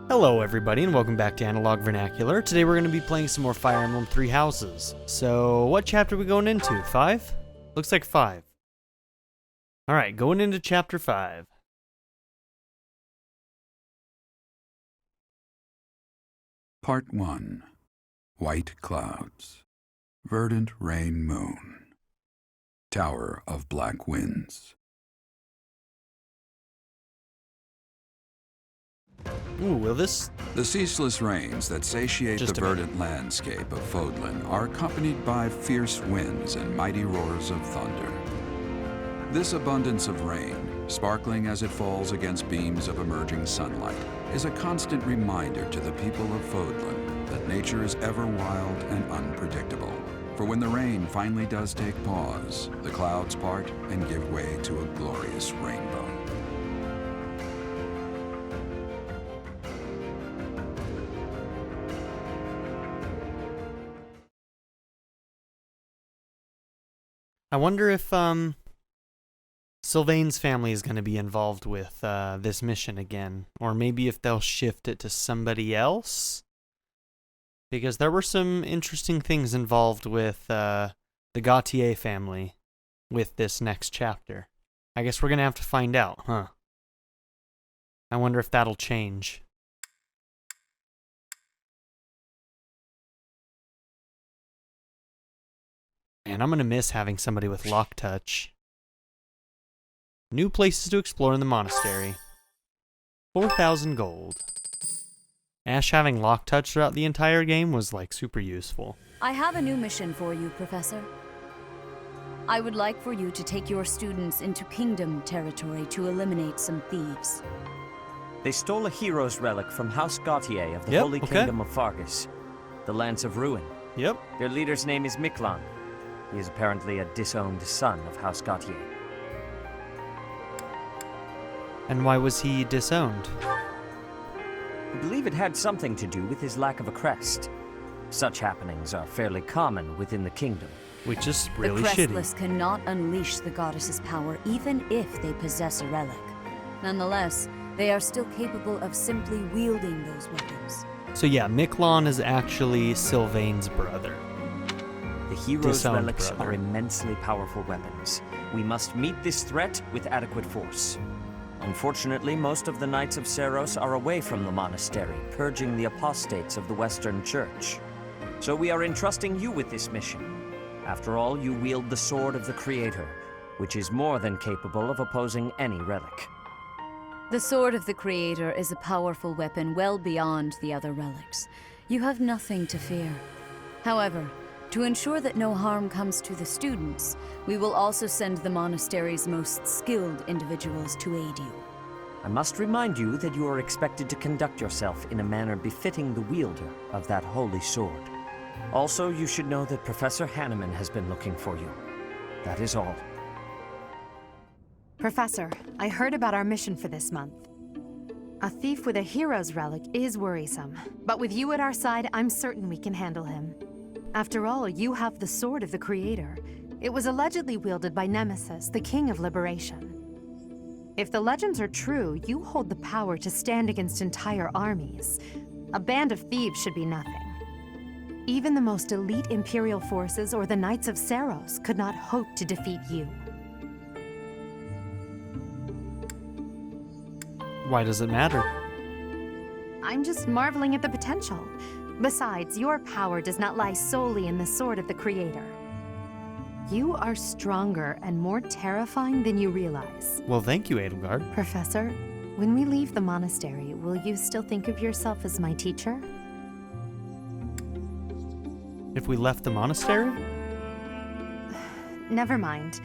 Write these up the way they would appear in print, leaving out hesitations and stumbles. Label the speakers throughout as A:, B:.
A: Hello everybody and welcome back to Analog Vernacular. Today we're going to be playing some more Fire Emblem Three Houses. So what chapter are we going into? 5? Looks like 5. Alright, going into chapter 5.
B: Part 1. White Clouds. Verdant Rain Moon. Tower of Black Winds.
A: Ooh, will this...
B: The ceaseless rains that satiate
A: Just
B: the
A: a minute.
B: verdant landscape of Fodlan are accompanied by fierce winds and mighty roars of thunder. This abundance of rain, sparkling as it falls against beams of emerging sunlight, is a constant reminder to the people of Fodlan that nature is ever wild and unpredictable. For when the rain finally does take pause, the clouds part and give way to a glorious rainbow.
A: I wonder if, Sylvain's family is going to be involved with, this mission again. Or maybe if they'll shift it to somebody else? Because there were some interesting things involved with, the Gautier family with this next chapter. I guess we're going to have to find out, huh? I wonder if that'll change. Man, I'm going to miss having somebody with lock touch. New places to explore in the monastery. 4,000 gold. Ash having lock touch throughout the entire game was like super useful.
C: I have a new mission for you, Professor. I would like for you to take your students into Kingdom territory to eliminate some thieves.
D: They stole a hero's relic from House Gautier of the
A: Yep,
D: Holy
A: okay.
D: Kingdom of Fargus, the Lance of Ruin.
A: Yep.
D: Their leader's name is Miklan. He is apparently a disowned son of House Gautier.
A: And why was he disowned?
D: I believe it had something to do with his lack of a crest. Such happenings are fairly common within the kingdom.
A: Which is really
C: the
A: shitty.
C: Crestless cannot unleash the goddess's power even if they possess a relic. Nonetheless, they are still capable of simply wielding those weapons.
A: So yeah, Miklan is actually Sylvain's brother.
D: The hero's
A: Disowned
D: relics
A: brother.
D: are immensely powerful weapons. We must meet this threat with adequate force. Unfortunately, most of the Knights of Seiros are away from the monastery, purging the apostates of the Western Church. So we are entrusting you with this mission. After all, you wield the Sword of the Creator, which is more than capable of opposing any relic.
C: The Sword of the Creator is a powerful weapon well beyond the other relics. You have nothing to fear. However, to ensure that no harm comes to the students, we will also send the monastery's most skilled individuals to aid you.
D: I must remind you that you are expected to conduct yourself in a manner befitting the wielder of that holy sword. Also, you should know that Professor Hanneman has been looking for you. That is all.
E: Professor, I heard about our mission for this month. A thief with a hero's relic is worrisome, but with you at our side, I'm certain we can handle him. After all, you have the Sword of the Creator. It was allegedly wielded by Nemesis, the King of Liberation. If the legends are true, you hold the power to stand against entire armies. A band of thieves should be nothing. Even the most elite Imperial forces or the Knights of Seiros could not hope to defeat you.
A: Why does it matter?
E: I'm just marveling at the potential. Besides, your power does not lie solely in the Sword of the Creator. You are stronger and more terrifying than you realize.
A: Well, thank you, Edelgard.
E: Professor, when we leave the monastery, will you still think of yourself as my teacher?
A: If we left the monastery?
E: Never mind.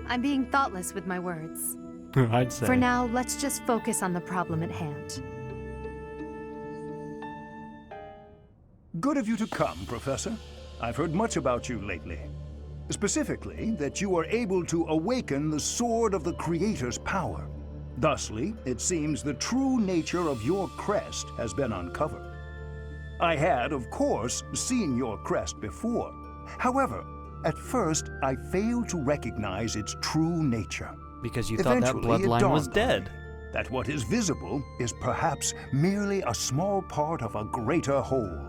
E: I'm being thoughtless with my words.
A: I'd say.
E: For now, let's just focus on the problem at hand.
F: Good of you to come, Professor. I've heard much about you lately. Specifically, that you are able to awaken the Sword of the Creator's power. Thusly, it seems the true nature of your crest has been uncovered. I had, of course, seen your crest before. However, at first, I failed to recognize its true nature.
A: Because you thought that
F: Eventually, it
A: bloodline was
F: dawned on me.
A: dead.
F: that what is visible is perhaps merely a small part of a greater whole.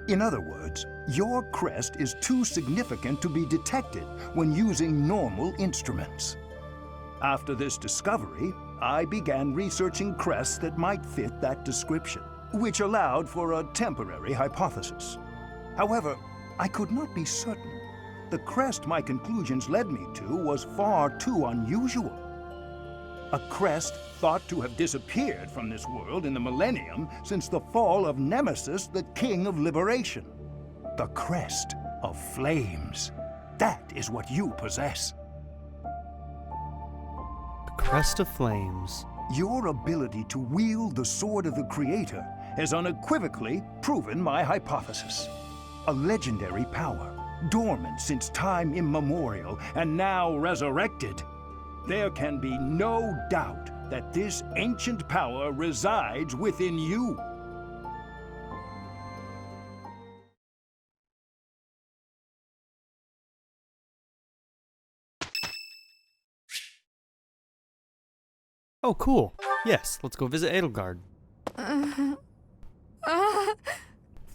F: In other words, your crest is too significant to be detected when using normal instruments. After this discovery, I began researching crests that might fit that description, which allowed for a temporary hypothesis. However, I could not be certain. The crest my conclusions led me to was far too unusual. A crest thought to have disappeared from this world in the millennium since the fall of Nemesis, the King of Liberation. The crest of flames. That is what you possess.
A: The crest of flames.
F: Your ability to wield the sword of the Creator has unequivocally proven my hypothesis. A legendary power, dormant since time immemorial and now resurrected. There can be no doubt that this ancient power resides within you.
A: Oh, cool. Yes, let's go visit Edelgard.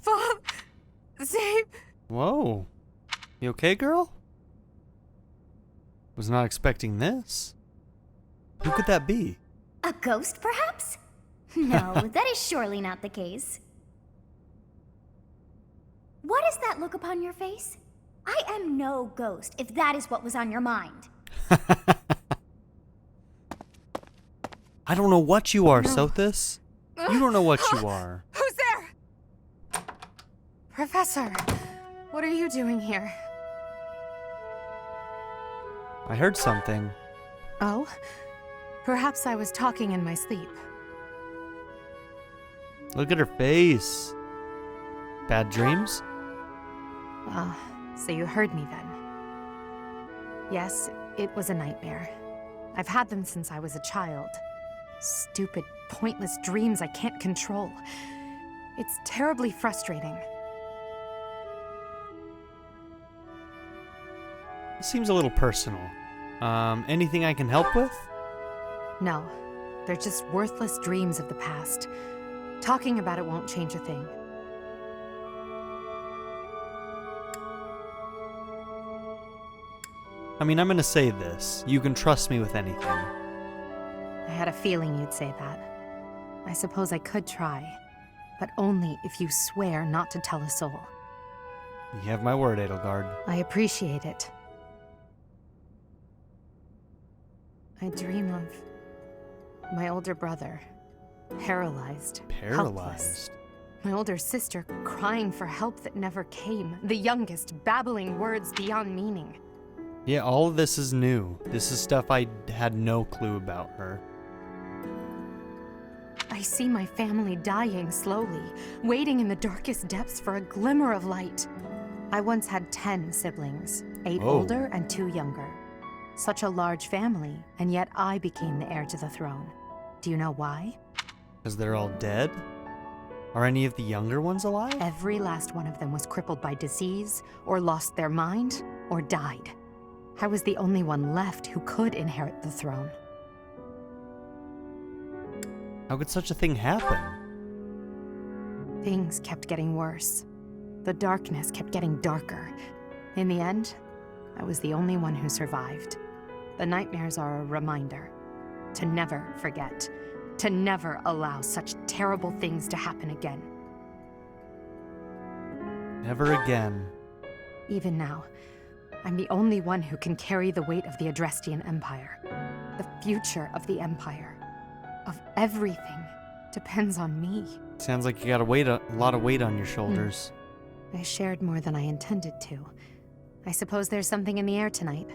E: Bob, save.
A: Whoa. You okay, girl? Was not expecting this. Who could that be?
G: A ghost, perhaps? No, that is surely not the case. What is that look upon your face? I am no ghost, if that is what was on your mind.
A: I don't know what you are, Sothis. You don't know what you are.
E: Who's there? Professor, what are you doing here?
A: I heard something.
E: Oh? Perhaps I was talking in my sleep.
A: Look at her face. Bad dreams?
E: Ah, so you heard me then. Yes, it was a nightmare. I've had them since I was a child. Stupid, pointless dreams I can't control. It's terribly frustrating.
A: It seems a little personal. Anything I can help with?
E: No, they're just worthless dreams of the past. Talking about it won't change a thing.
A: I mean, I'm gonna say this. You can trust me with anything.
E: I had a feeling you'd say that. I suppose I could try, but only if you swear not to tell a soul.
A: You have my word, Edelgard.
E: I appreciate it. I dream of my older brother, paralyzed, helpless.
A: Paralyzed.
E: My older sister crying for help that never came. The youngest babbling words beyond meaning.
A: Yeah, all of this is new. This is stuff I had no clue about her.
E: I see my family dying slowly, waiting in the darkest depths for a glimmer of light. I once had 10 siblings, 8
A: Whoa.
E: older and 2 younger. Such a large family, and yet I became the heir to the throne. Do you know why?
A: Because they're all dead? Are any of the younger ones alive?
E: Every last one of them was crippled by disease, or lost their mind, or died. I was the only one left who could inherit the throne.
A: How could such a thing happen?
E: Things kept getting worse. The darkness kept getting darker. In the end, I was the only one who survived. The nightmares are a reminder to never forget, to never allow such terrible things to happen again.
A: Never again.
E: Even now, I'm the only one who can carry the weight of the Adrestian Empire. The future of the Empire, of everything, depends on me.
A: Sounds like you got a lot of weight on your shoulders.
E: I shared more than I intended to. I suppose there's something in the air tonight.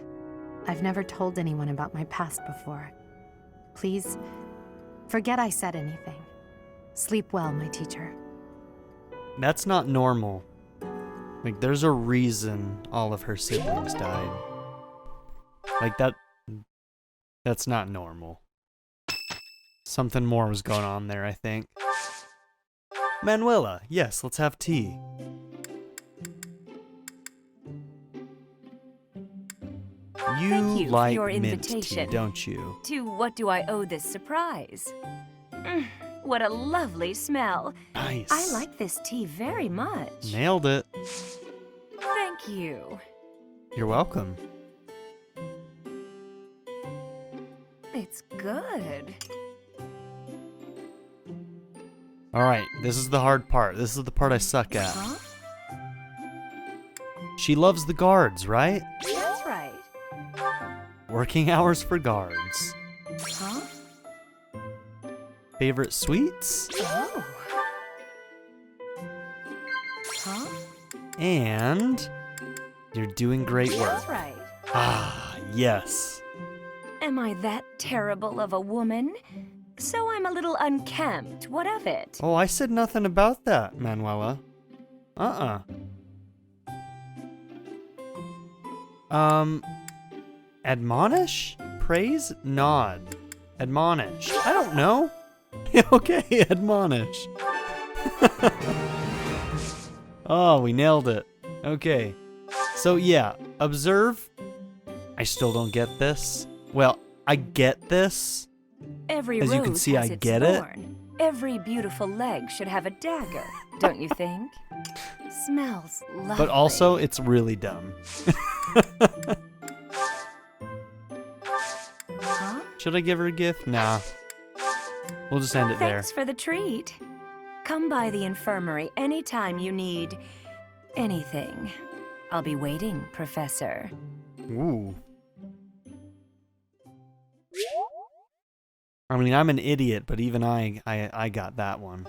E: I've never told anyone about my past before. Please, forget I said anything. Sleep well, my teacher.
A: That's not normal. Like, there's a reason all of her siblings died. Like, that's not normal. Something more was going on there, I think. Manuela, yes, let's have tea. You
H: Thank you for
A: like
H: your
A: mint tea,
H: invitation.
A: don't you?
H: To what do I owe this surprise? What a lovely smell.
A: Nice.
H: I like this tea very much.
A: Nailed it.
H: Thank you.
A: You're welcome.
H: It's good.
A: All right, this is the hard part. This is the part I suck at.
H: Huh?
A: She loves the guards, right?
H: That's right.
A: Working hours for guards.
H: Huh?
A: Favorite sweets?
H: Oh. Huh?
A: And you're doing great work.
H: That's right.
A: Ah, yes.
H: Am I that terrible of a woman? So I'm a little unkempt. What of it?
A: Oh, I said nothing about that, Manuela. Admonish? Praise? Nod. Admonish. I don't know. Okay, admonish. Oh, we nailed it. Okay. So yeah, observe. I still don't get this. Well, I get this.
H: Every
A: As
H: rose
A: you can see,
H: has
A: I
H: its
A: get it.
H: thorn. Every beautiful leg should have a dagger, don't you think? Smells lovely.
A: But also, it's really dumb.
H: Huh?
A: Should I give her a gift? Nah. We'll just end it there.
H: Thanks for the treat. Come by the infirmary anytime you need anything. I'll be waiting, Professor.
A: Ooh. I mean, I'm an idiot, but even I got that one.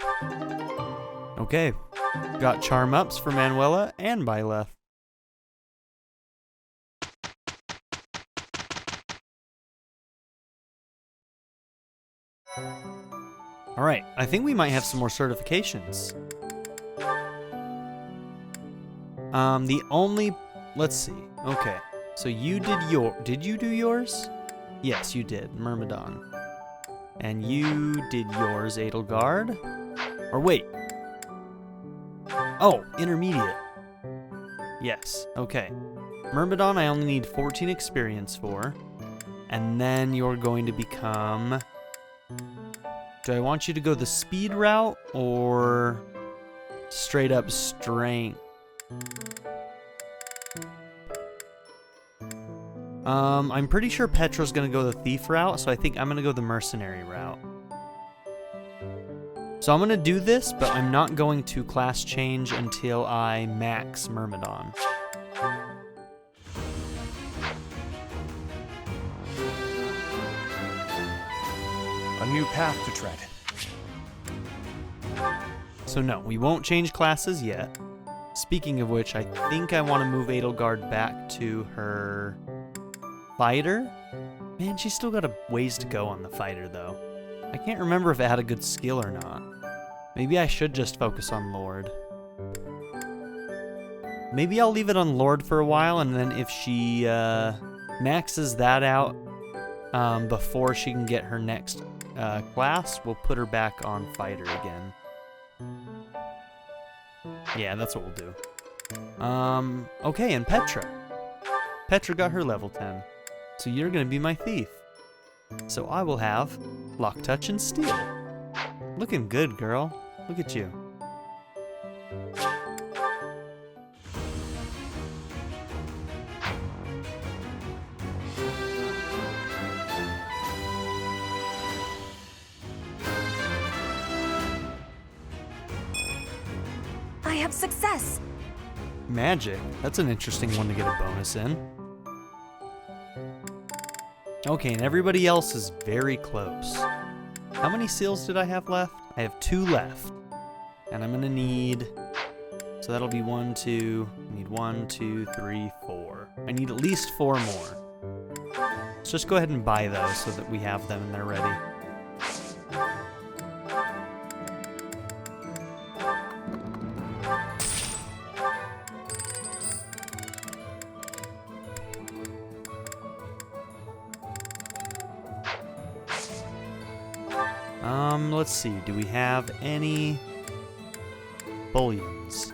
A: Okay. Got charm ups for Manuela and Byleth. Alright, I think we might have some more certifications. Let's see. Okay, so you did you do yours? Yes, you did, Myrmidon. And you did yours, Edelgard. Or wait. Oh, intermediate. Yes, okay. Myrmidon, I only need 14 experience for. And then you're going to become... Do I want you to go the speed route or straight up strength? I'm pretty sure Petra's gonna go the thief route, so I think I'm gonna go the mercenary route. So I'm gonna do this, but I'm not going to class change until I max Myrmidon.
I: A new path to tread.
A: So no, we won't change classes yet. Speaking of which, I think I want to move Edelgard back to her fighter. Man, she's still got a ways to go on the fighter, though. I can't remember if it had a good skill or not. Maybe I should just focus on Lord. Maybe I'll leave it on Lord for a while, and then if she maxes that out before she can get her next class, we'll put her back on fighter again. Yeah, that's what we'll do. Okay, and Petra. Petra got her level 10. So you're gonna be my thief. So I will have Lock, Touch, and Steal. Looking good, girl. Look at you.
H: I have success.
A: Magic. That's an interesting one to get a bonus in. Okay, and everybody else is very close. How many seals did I have left? I have 2 left. And I'm gonna need... So that'll be 1, 2... I need 1, 2, 3, 4. I need at least 4 more. Let's just go ahead and buy those so that we have them and they're ready. Let's see, do we have any bullions?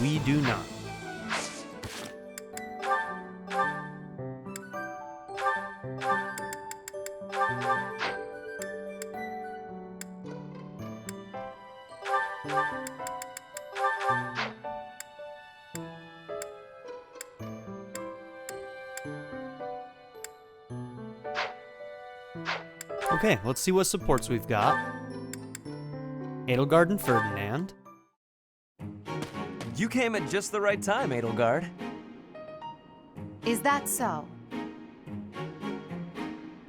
A: we do not. Okay, let's see what supports we've got. Edelgard and Ferdinand.
I: You came at just the right time, Edelgard.
E: Is that so?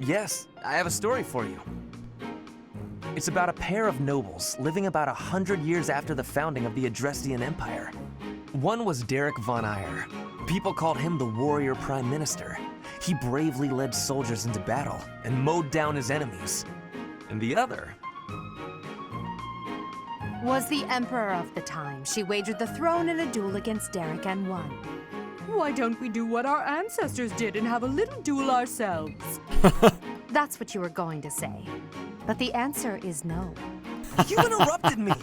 I: Yes, I have a story for you. It's about a pair of nobles living about 100 years after the founding of the Adrestian Empire. One was Garreg von Eyre. People called him the warrior prime minister. He bravely led soldiers into battle and mowed down his enemies. And the other
E: Was the emperor of the time. She wagered the throne in a duel against Derek and won. Why don't we do what our ancestors did and have a little duel ourselves? That's what you were going to say. But the answer is no.
I: You interrupted me!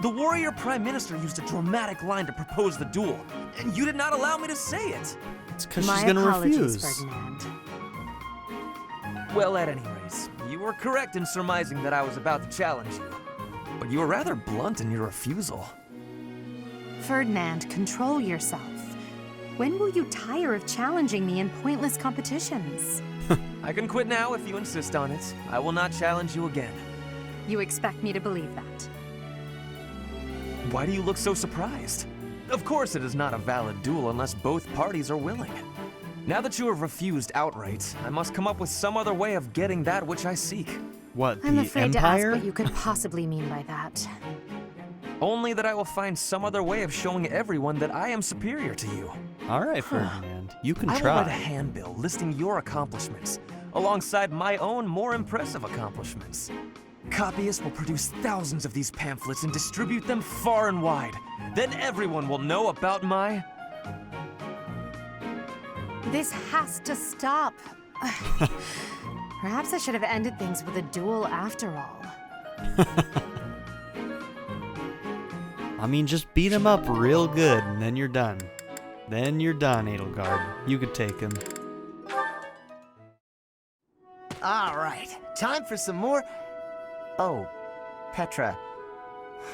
I: The warrior prime minister used a dramatic line to propose the duel, and you did not allow me to say it.
A: It's because
E: My
A: she's gonna
E: apologies,
A: refuse.
E: Ferdinand.
I: Well, at any rate, you were correct in surmising that I was about to challenge you. But you were rather blunt in your refusal.
E: Ferdinand, control yourself. When will you tire of challenging me in pointless competitions?
I: I can quit now if you insist on it. I will not challenge you again.
E: You expect me to believe that?
I: Why do you look so surprised? Of course it is not a valid duel unless both parties are willing. Now that you have refused outright, I must come up with some other way of getting that which I seek.
A: What, the
E: I'm afraid
A: Empire?
E: to ask what you could possibly mean by that.
I: Only that I will find some other way of showing everyone that I am superior to you.
A: All right, Ferdinand, you can
I: I will write a
A: try.
I: handbill listing your accomplishments, alongside my own more impressive accomplishments. Copyists will produce thousands of these pamphlets and distribute them far and wide. Then everyone will know about my...
E: This has to stop. Perhaps I should have ended things with a duel after all.
A: I mean, just beat him up real good, and then you're done. Then you're done, Edelgard. You could take him.
J: All right, time for some more. Oh, Petra.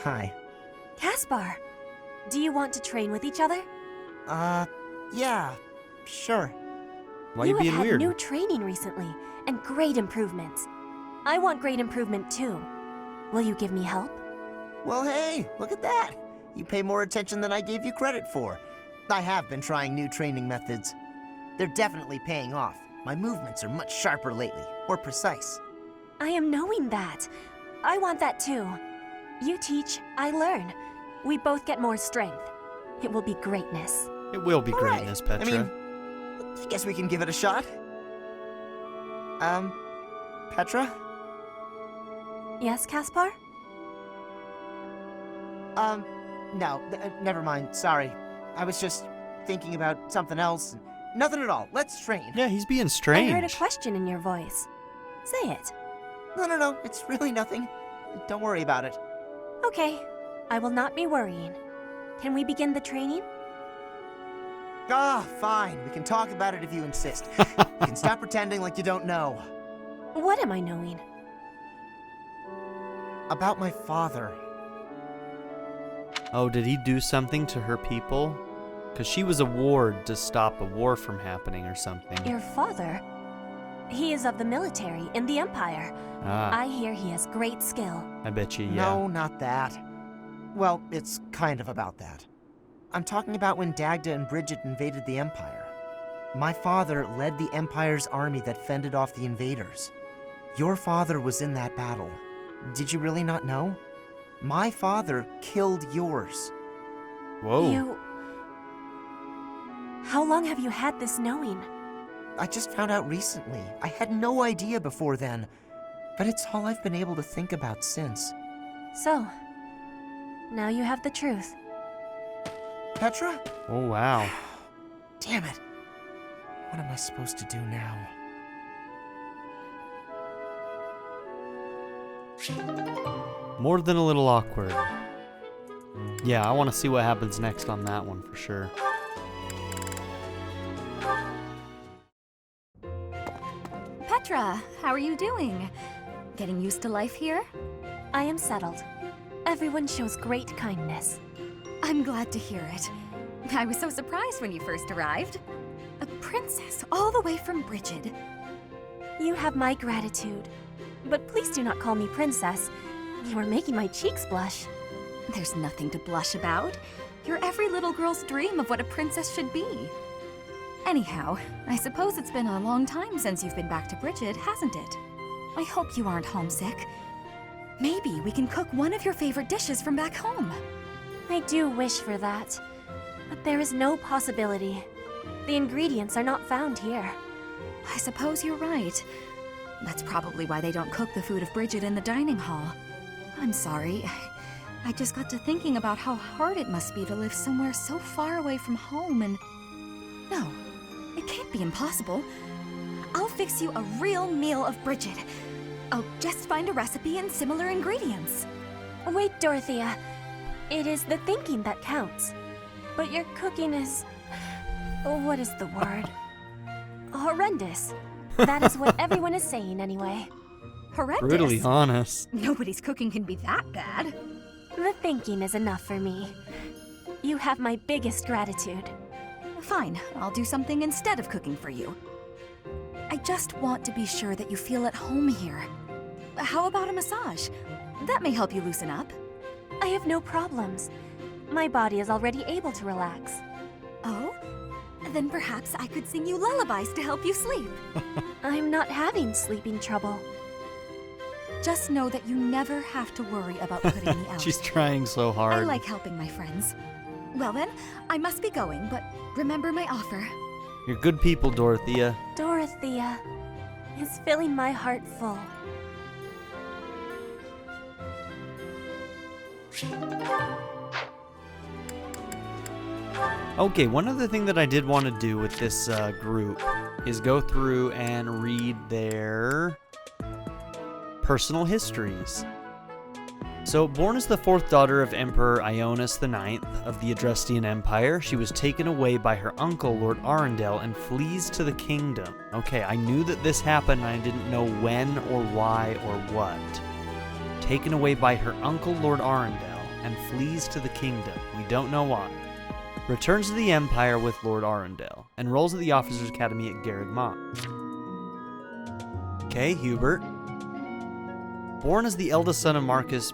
J: Hi.
H: Caspar, do you want to train with each other?
J: Yeah, sure.
A: Why are you being
H: have had
A: weird?
H: new training recently, and great improvements. I want great improvement too. Will you give me help?
J: Well, hey, look at that. You pay more attention than I gave you credit for. I have been trying new training methods. They're definitely paying off. My movements are much sharper lately, more precise.
H: I am knowing that. I want that too. You teach, I learn. We both get more strength. It will be greatness.
A: It will be
J: All right.
A: greatness, Petra.
J: I mean, I guess we can give it a shot. Petra?
H: Yes, Caspar?
J: No, never mind, sorry. I was just thinking about something else. Nothing at all, let's train.
A: Yeah, he's being
H: I
A: strange.
H: heard a question in your voice. Say it.
J: No, it's really nothing. Don't worry about it.
H: Okay, I will not be worrying. Can we begin the training?
J: Ah, fine. We can talk about it if you insist. You can stop pretending like you don't know.
H: What am I knowing?
J: About my father.
A: Oh, did he do something to her people? Because she was a ward to stop a war from happening or something.
H: Your father? He is of the military in the Empire.
A: Ah,
H: I hear he has great skill.
A: I bet you, yeah.
J: No, not that. Well, it's kind of about that. I'm talking about when Dagda and Bridget invaded the Empire. My father led the Empire's army that fended off the invaders. Your father was in that battle. Did you really not know? My father killed yours.
A: Whoa.
H: How long have you had this knowing?
J: I just found out recently. I had no idea before then. But it's all I've been able to think about since.
H: So, now you have the truth.
J: Petra?
A: Oh, wow.
J: Damn it. What am I supposed to do now?
A: More than a little awkward. Yeah, I want to see what happens next on that one for sure.
C: Petra, how are you doing? Getting used to life here?
H: I am settled. Everyone shows great kindness.
C: I'm glad to hear it. I was so surprised when you first arrived. A princess all the way from Brigid.
H: You have my gratitude. But please do not call me princess. You are making my cheeks blush.
C: There's nothing to blush about. You're every little girl's dream of what a princess should be. Anyhow, I suppose it's been a long time since you've been back to Brigid, hasn't it? I hope you aren't homesick. Maybe we can cook one of your favorite dishes from back home.
H: I do wish for that. But there is no possibility. The ingredients are not found here.
C: I suppose you're right. That's probably why they don't cook the food of Brigid in the dining hall. I'm sorry. I just got to thinking about how hard it must be to live somewhere so far away from home and... No, it can't be impossible. I'll fix you a real meal of Brigid. I'll just find a recipe and similar ingredients.
H: Wait, Dorothea. It is the thinking that counts. But your cooking is... What is the word? Horrendous. That is what everyone is saying anyway.
C: Horrendous?
A: Brutally honest.
C: Nobody's cooking can be that bad.
H: The thinking is enough for me. You have my biggest gratitude.
C: Fine, I'll do something instead of cooking for you. I just want to be sure that you feel at home here. How about a massage? That may help you loosen up.
H: I have no problems. My body is already able to relax.
C: Oh? Then perhaps I could sing you lullabies to help you sleep.
H: I'm not having sleeping trouble.
C: Just know that you never have to worry about putting me out.
A: She's trying so hard.
C: I like helping my friends. Well then, I must be going, but remember my offer.
A: You're good people, Dorothea.
H: Dorothea is filling my heart full.
A: Okay, one other thing that I did want to do with this group is go through and read their personal histories. So, born as the fourth daughter of Emperor Ionis IX of the Adrestian Empire, she was taken away by her uncle, Lord Arundel, and flees to the kingdom. Okay, I knew that this happened, and I didn't know when or why or what. Taken away by her uncle, Lord Arundel, and flees to the kingdom. We don't know why. Returns to the Empire with Lord Arundel, enrolls at the Officers' Academy at Garreg Mach. Okay, Hubert. Born as the eldest son of Marquis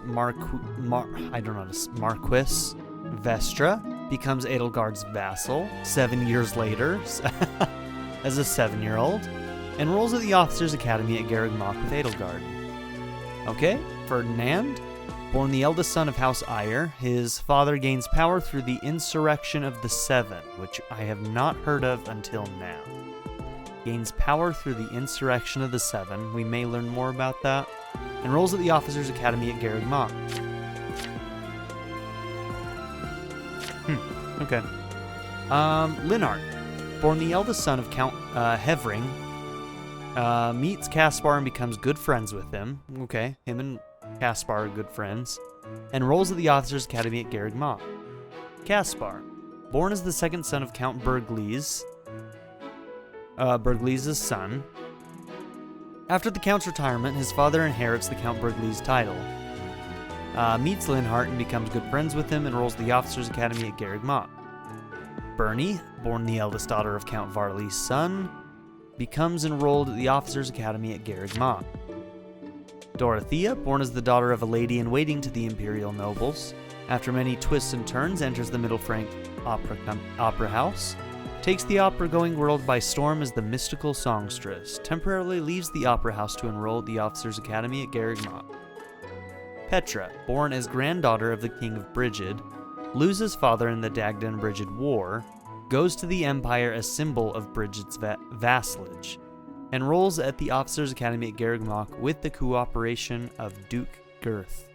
A: Vestra, becomes Edelgard's vassal 7 years later as a 7-year-old. Enrolls at the Officers' Academy at Garreg Mach with Edelgard. Okay, Ferdinand. Born the eldest son of House Eyre, his father gains power through the Insurrection of the Seven, which I have not heard of until now. Gains power through the Insurrection of the Seven. We may learn more about that. Enrolls at the Officers' Academy at Garreg Mach. Okay. Linhart. Born the eldest son of Count Hevring, meets Caspar and becomes good friends with him. Okay, him and Caspar are good friends. Enrolls at the Officers' Academy at Garreg Mach. Caspar. Born as the second son of Count Bergliez, Bergliez's son. After the Count's retirement, his father inherits the Count Bergliez title. Meets Linhart and becomes good friends with him, enrolls at the Officers' Academy at Garreg Mach. Bernie, born the eldest daughter of Count Varley's son, becomes enrolled at the Officers' Academy at Garreg Mach. Dorothea, born as the daughter of a lady-in-waiting to the imperial nobles, after many twists and turns enters the Middle Frank opera house, takes the opera-going world by storm as the mystical songstress, temporarily leaves the opera house to enroll at the Officers' Academy at Garreg Mach. Petra, born as granddaughter of the King of Brigid, loses father in the Dagda and Brigid War, goes to the Empire as symbol of Brigid's vassalage, enrolls at the Officers' Academy at Garreg Mach with the cooperation of Duke Girth.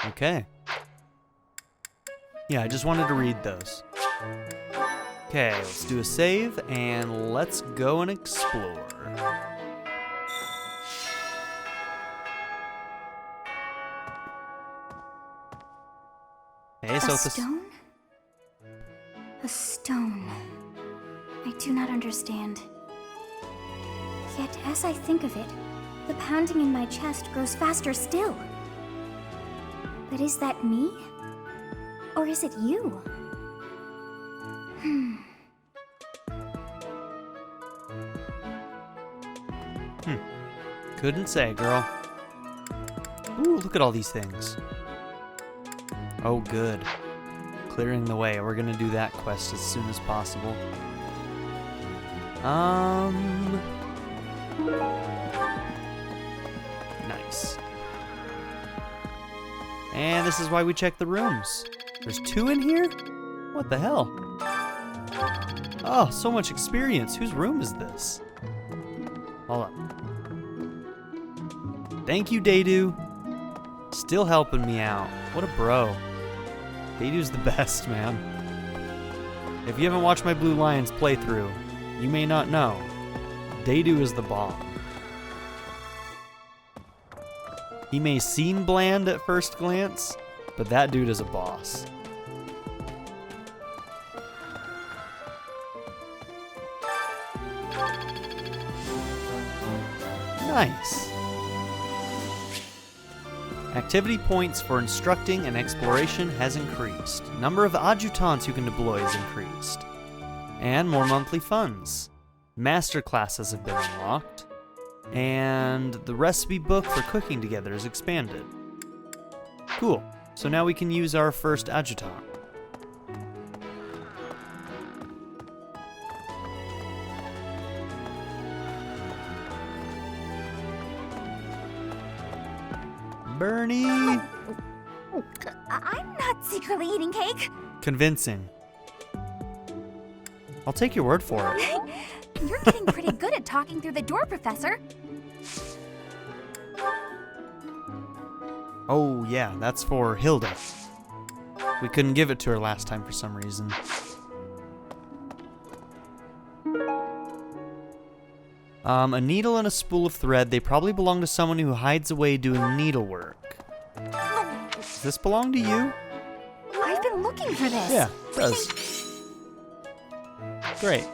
A: Okay. Yeah, I just wanted to read those. Okay, let's do a save, and let's go and explore. so
G: A stone? A stone. I do not understand. Yet, as I think of it, the pounding in my chest grows faster still. But is that me? Or is it you?
A: Couldn't say, girl. Ooh, look at all these things. Oh, good. Clearing the way. We're gonna do that quest as soon as possible. Nice. And this is why we check the rooms. There's 2 in here? What the hell? Oh, so much experience. Whose room is this? Hold up. Thank you, Daydu. Still helping me out. What a bro. Daydu's the best, man. If you haven't watched my Blue Lions playthrough, you may not know. Daydu is the bomb. He may seem bland at first glance, but that dude is a boss. Nice. Activity points for instructing and exploration has increased. Number of adjutants you can deploy has increased. And more monthly funds. Master classes have been unlocked. And the recipe book for cooking together is expanded. Cool. So now we can use our first adjutant. Bernie!
G: I'm not secretly eating cake.
A: Convincing. I'll take your word for it.
G: You're getting pretty good at talking through the door, Professor.
A: Oh, yeah, that's for Hilda. We couldn't give it to her last time for some reason. A needle and a spool of thread. They probably belong to someone who hides away doing needlework. Does this belong to you?
G: I've been looking for this.
A: Yeah, it does. Great.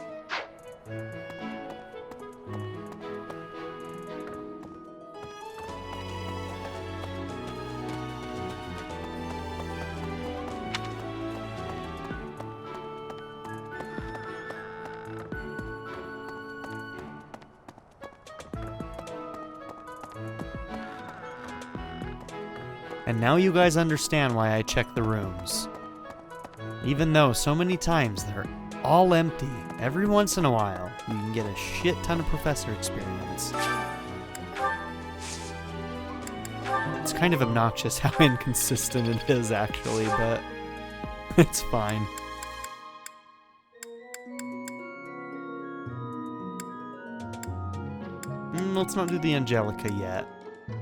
A: And now you guys understand why I check the rooms. Even though so many times they're all empty, every once in a while you can get a shit ton of professor experience. It's kind of obnoxious how inconsistent it is actually, but it's fine. Let's not do the Angelica yet.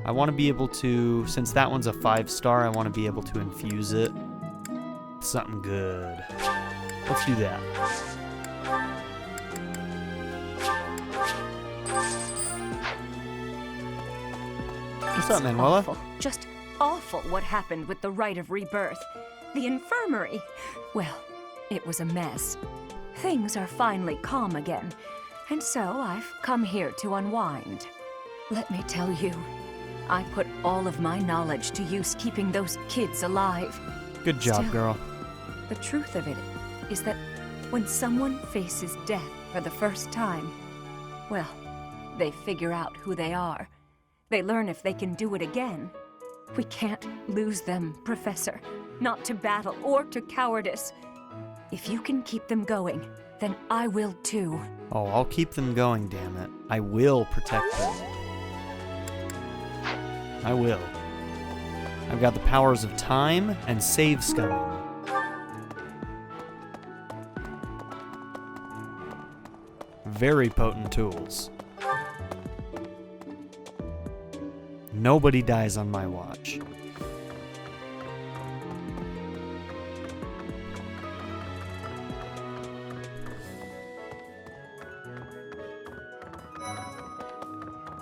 A: I want to be able to, since that one's a 5-star, I want to be able to infuse it with something good. Let's do that. What's up, Manuela?
K: Awful. Just awful what happened with the rite of rebirth. The infirmary. Well, it was a mess. Things are finally calm again, and so I've come here to unwind. Let me tell you, I put all of my knowledge to use keeping those kids alive.
A: Good job,
K: Still,
A: girl.
K: The truth of it is that when someone faces death for the first time, well, they figure out who they are. They learn if they can do it again. We can't lose them, Professor. Not to battle or to cowardice. If you can keep them going, then I will too.
A: Oh, I'll keep them going, damn it. I will protect them. I will. I've got the powers of time and save scumming. Very potent tools. Nobody dies on my watch.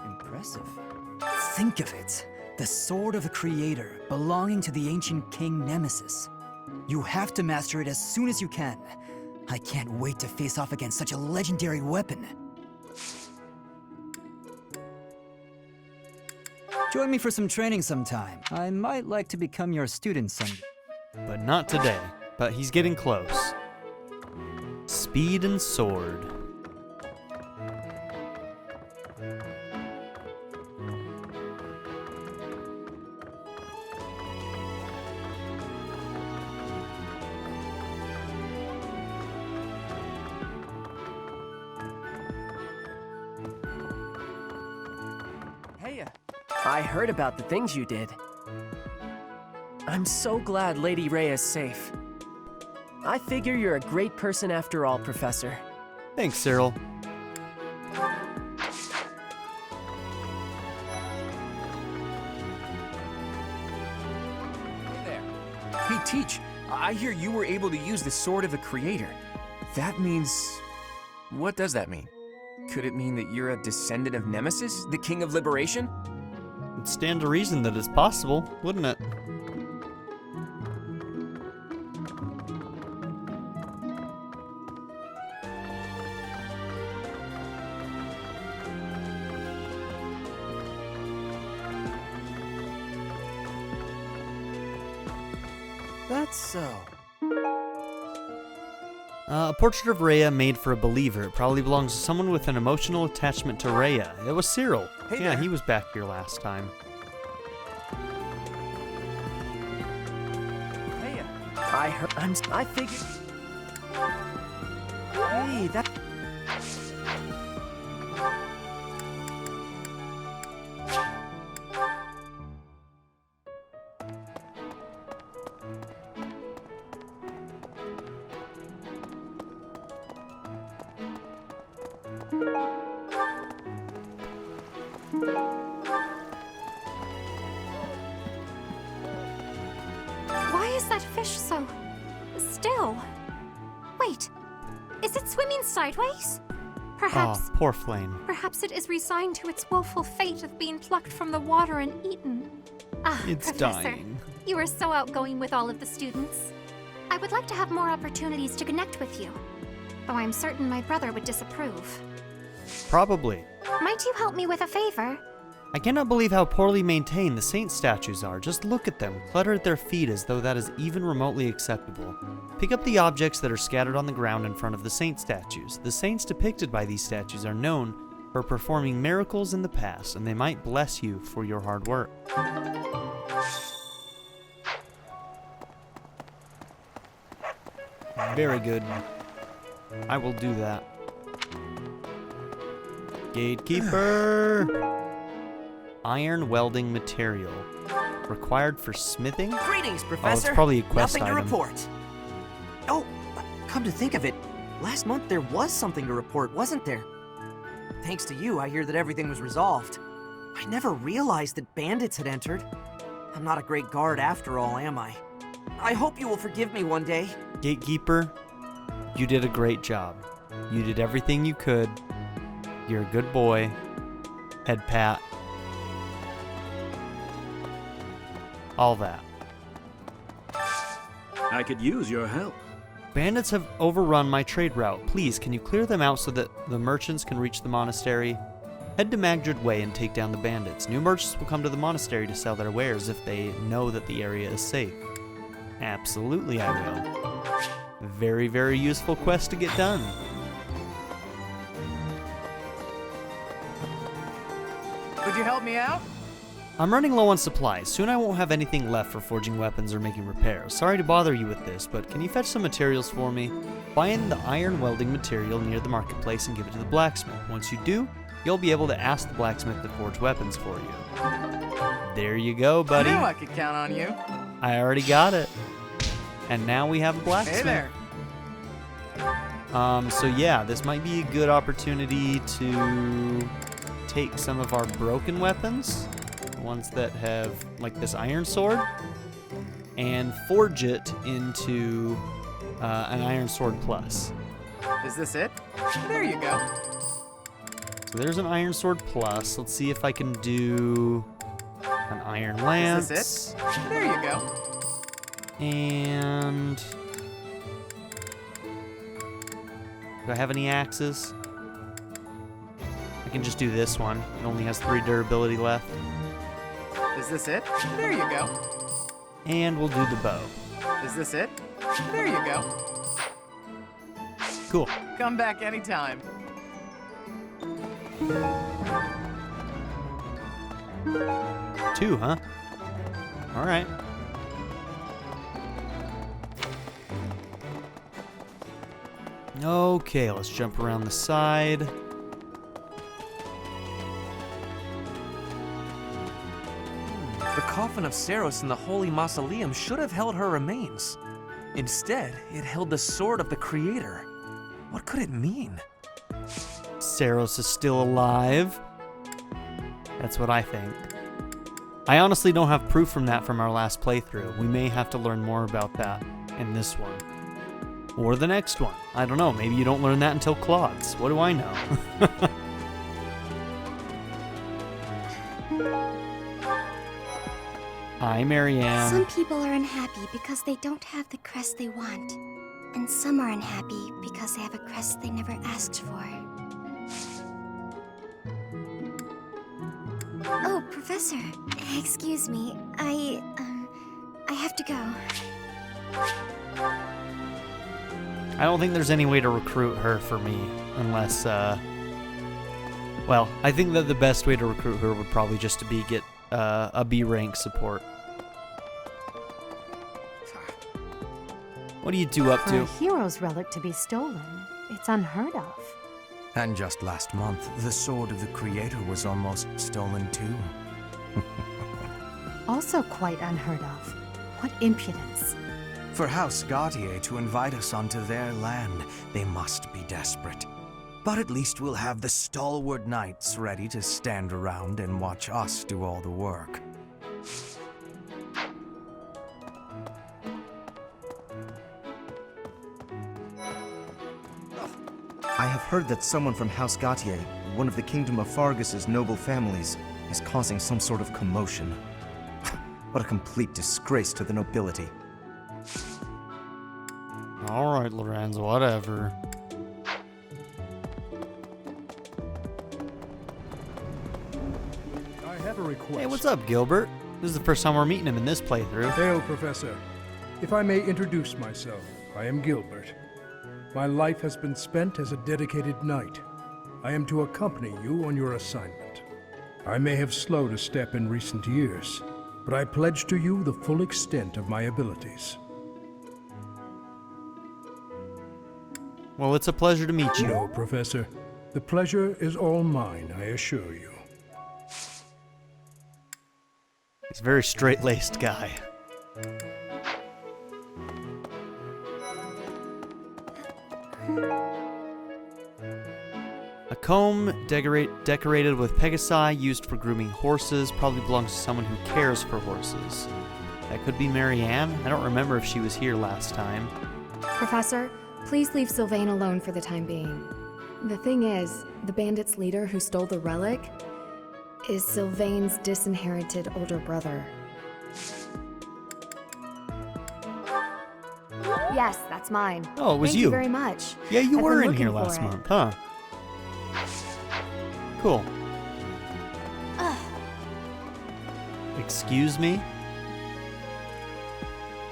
L: Impressive. Think of it. The sword of the Creator, belonging to the ancient king Nemesis. You have to master it as soon as you can. I can't wait to face off against such a legendary weapon. Join me for some training sometime. I might like to become your student someday.
A: But not today. But he's getting close. Speed and sword.
M: Hey, I heard about the things you did. I'm so glad Lady Rhea is safe. I figure you're a great person after all, Professor.
A: Thanks, Cyril.
I: Hey there. Hey, Teach. I hear you were able to use the Sword of the Creator. That means... What does that mean? Could it mean that you're a descendant of Nemesis, the King of Liberation?
A: It'd stand to reason that it's possible, wouldn't it?
L: That's so.
A: A portrait of Rhea made for a believer. It probably belongs to someone with an emotional attachment to Rhea. It was Cyril.
I: Hey
A: yeah,
I: there.
A: he was back here last time.
M: Hey, I figured... Hey, that...
G: Why is that fish so still? Wait, is it swimming sideways? Perhaps,
A: Oh, poor Flame.
G: perhaps it is resigned to its woeful fate of being plucked from the water and eaten. Ah,
A: It's
G: Professor,
A: dying.
G: you are so outgoing with all of the students. I would like to have more opportunities to connect with you, though I'm certain my brother would disapprove.
A: Probably.
G: Might you help me with a favor?
A: I cannot believe how poorly maintained the saint statues are. Just look at them, cluttered at their feet as though that is even remotely acceptable. Pick up the objects that are scattered on the ground in front of the saint statues. The saints depicted by these statues are known for performing miracles in the past, and they might bless you for your hard work. Very good. I will do that. Gatekeeper! Iron welding material. Required for smithing?
J: Greetings,
A: Oh,
J: Professor.
A: it's probably a quest
J: Nothing to
A: item.
J: report. Oh, come to think of it, last month there was something to report, wasn't there? Thanks to you, I hear that everything was resolved. I never realized that bandits had entered. I'm not a great guard after all, am I? I hope you will forgive me one day.
A: Gatekeeper, you did a great job. You did everything you could. You're a good boy. Head pat. All that.
N: I could use your help.
A: Bandits have overrun my trade route. Please, can you clear them out so that the merchants can reach the monastery? Head to Magdred Way and take down the bandits. New merchants will come to the monastery to sell their wares if they know that the area is safe. Absolutely, I will. Very, very useful quest to get done.
M: Would you help me out?
A: I'm running low on supplies. Soon I won't have anything left for forging weapons or making repairs. Sorry to bother you with this, but can you fetch some materials for me? Find the iron welding material near the marketplace and give it to the blacksmith. Once you do, you'll be able to ask the blacksmith to forge weapons for you. There you go, buddy.
M: I knew I could count on you.
A: I already got it. And now we have a blacksmith.
M: Hey there.
A: So yeah, this might be a good opportunity to take some of our broken weapons, ones that have like this iron sword, and forge it into an iron sword plus.
M: Is this it? There you go.
A: So there's an iron sword plus. Let's see if I can do an iron lance.
M: Is this it? There you go.
A: And... do I have any axes? I can just do this one. It only has 3 durability left.
N: Is this it? There you go.
A: And we'll do the bow.
N: Is this it? There you go.
A: Cool.
N: Come back anytime.
A: 2, huh? Alright. Okay, let's jump around the side.
I: The coffin of Saros in the Holy Mausoleum should have held her remains. Instead, it held the sword of the Creator. What could it mean?
A: Saros is still alive. That's what I think. I honestly don't have proof from that from our last playthrough. We may have to learn more about that in this one. Or the next one. I don't know. Maybe you don't learn that until Claude's. What do I know? Hi, Marianne.
G: Some people are unhappy because they don't have the crest they want. And some are unhappy because they have a crest they never asked for. Oh, Professor. Excuse me. I have to go.
A: I don't think there's any way to recruit her for me, unless, well, I think that the best way to recruit her would probably just to be get a B rank support. What are you two up
E: For
A: to?
E: a hero's relic to be stolen, it's unheard of.
O: And just last month, the sword of the Creator was almost stolen too.
E: Also quite unheard of. What impudence.
O: For House Gautier to invite us onto their land, they must be desperate. But at least we'll have the stalwart knights ready to stand around and watch us do all the work.
J: I have heard that someone from House Gautier, one of the Kingdom of Fargus's noble families, is causing some sort of commotion. What a complete disgrace to the nobility.
A: Alright, Lorenz, whatever.
P: I have a request.
A: Hey, what's up, Gilbert? This is the first time we're meeting him in this playthrough.
P: Hail, Professor. If I may introduce myself, I am Gilbert. My life has been spent as a dedicated knight. I am to accompany you on your assignment. I may have slowed a step in recent years, but I pledge to you the full extent of my abilities.
A: Well, it's a pleasure to meet you.
P: No, Professor. The pleasure is all mine, I assure you.
A: He's a very straight-laced guy. A comb decorated with Pegasi used for grooming horses probably belongs to someone who cares for horses. That could be Marianne. I don't remember if she was here last time.
Q: Professor, please leave Sylvain alone for the time being. The thing is, the bandit's leader who stole the relic is Sylvain's disinherited older brother. Yes, that's mine.
A: Oh, it was
Q: Thank
A: you.
Q: you very much.
A: Yeah, you
Q: I've
A: were
Q: been
A: in here
Q: looking
A: last
Q: for it.
A: month, huh? Cool. Excuse me?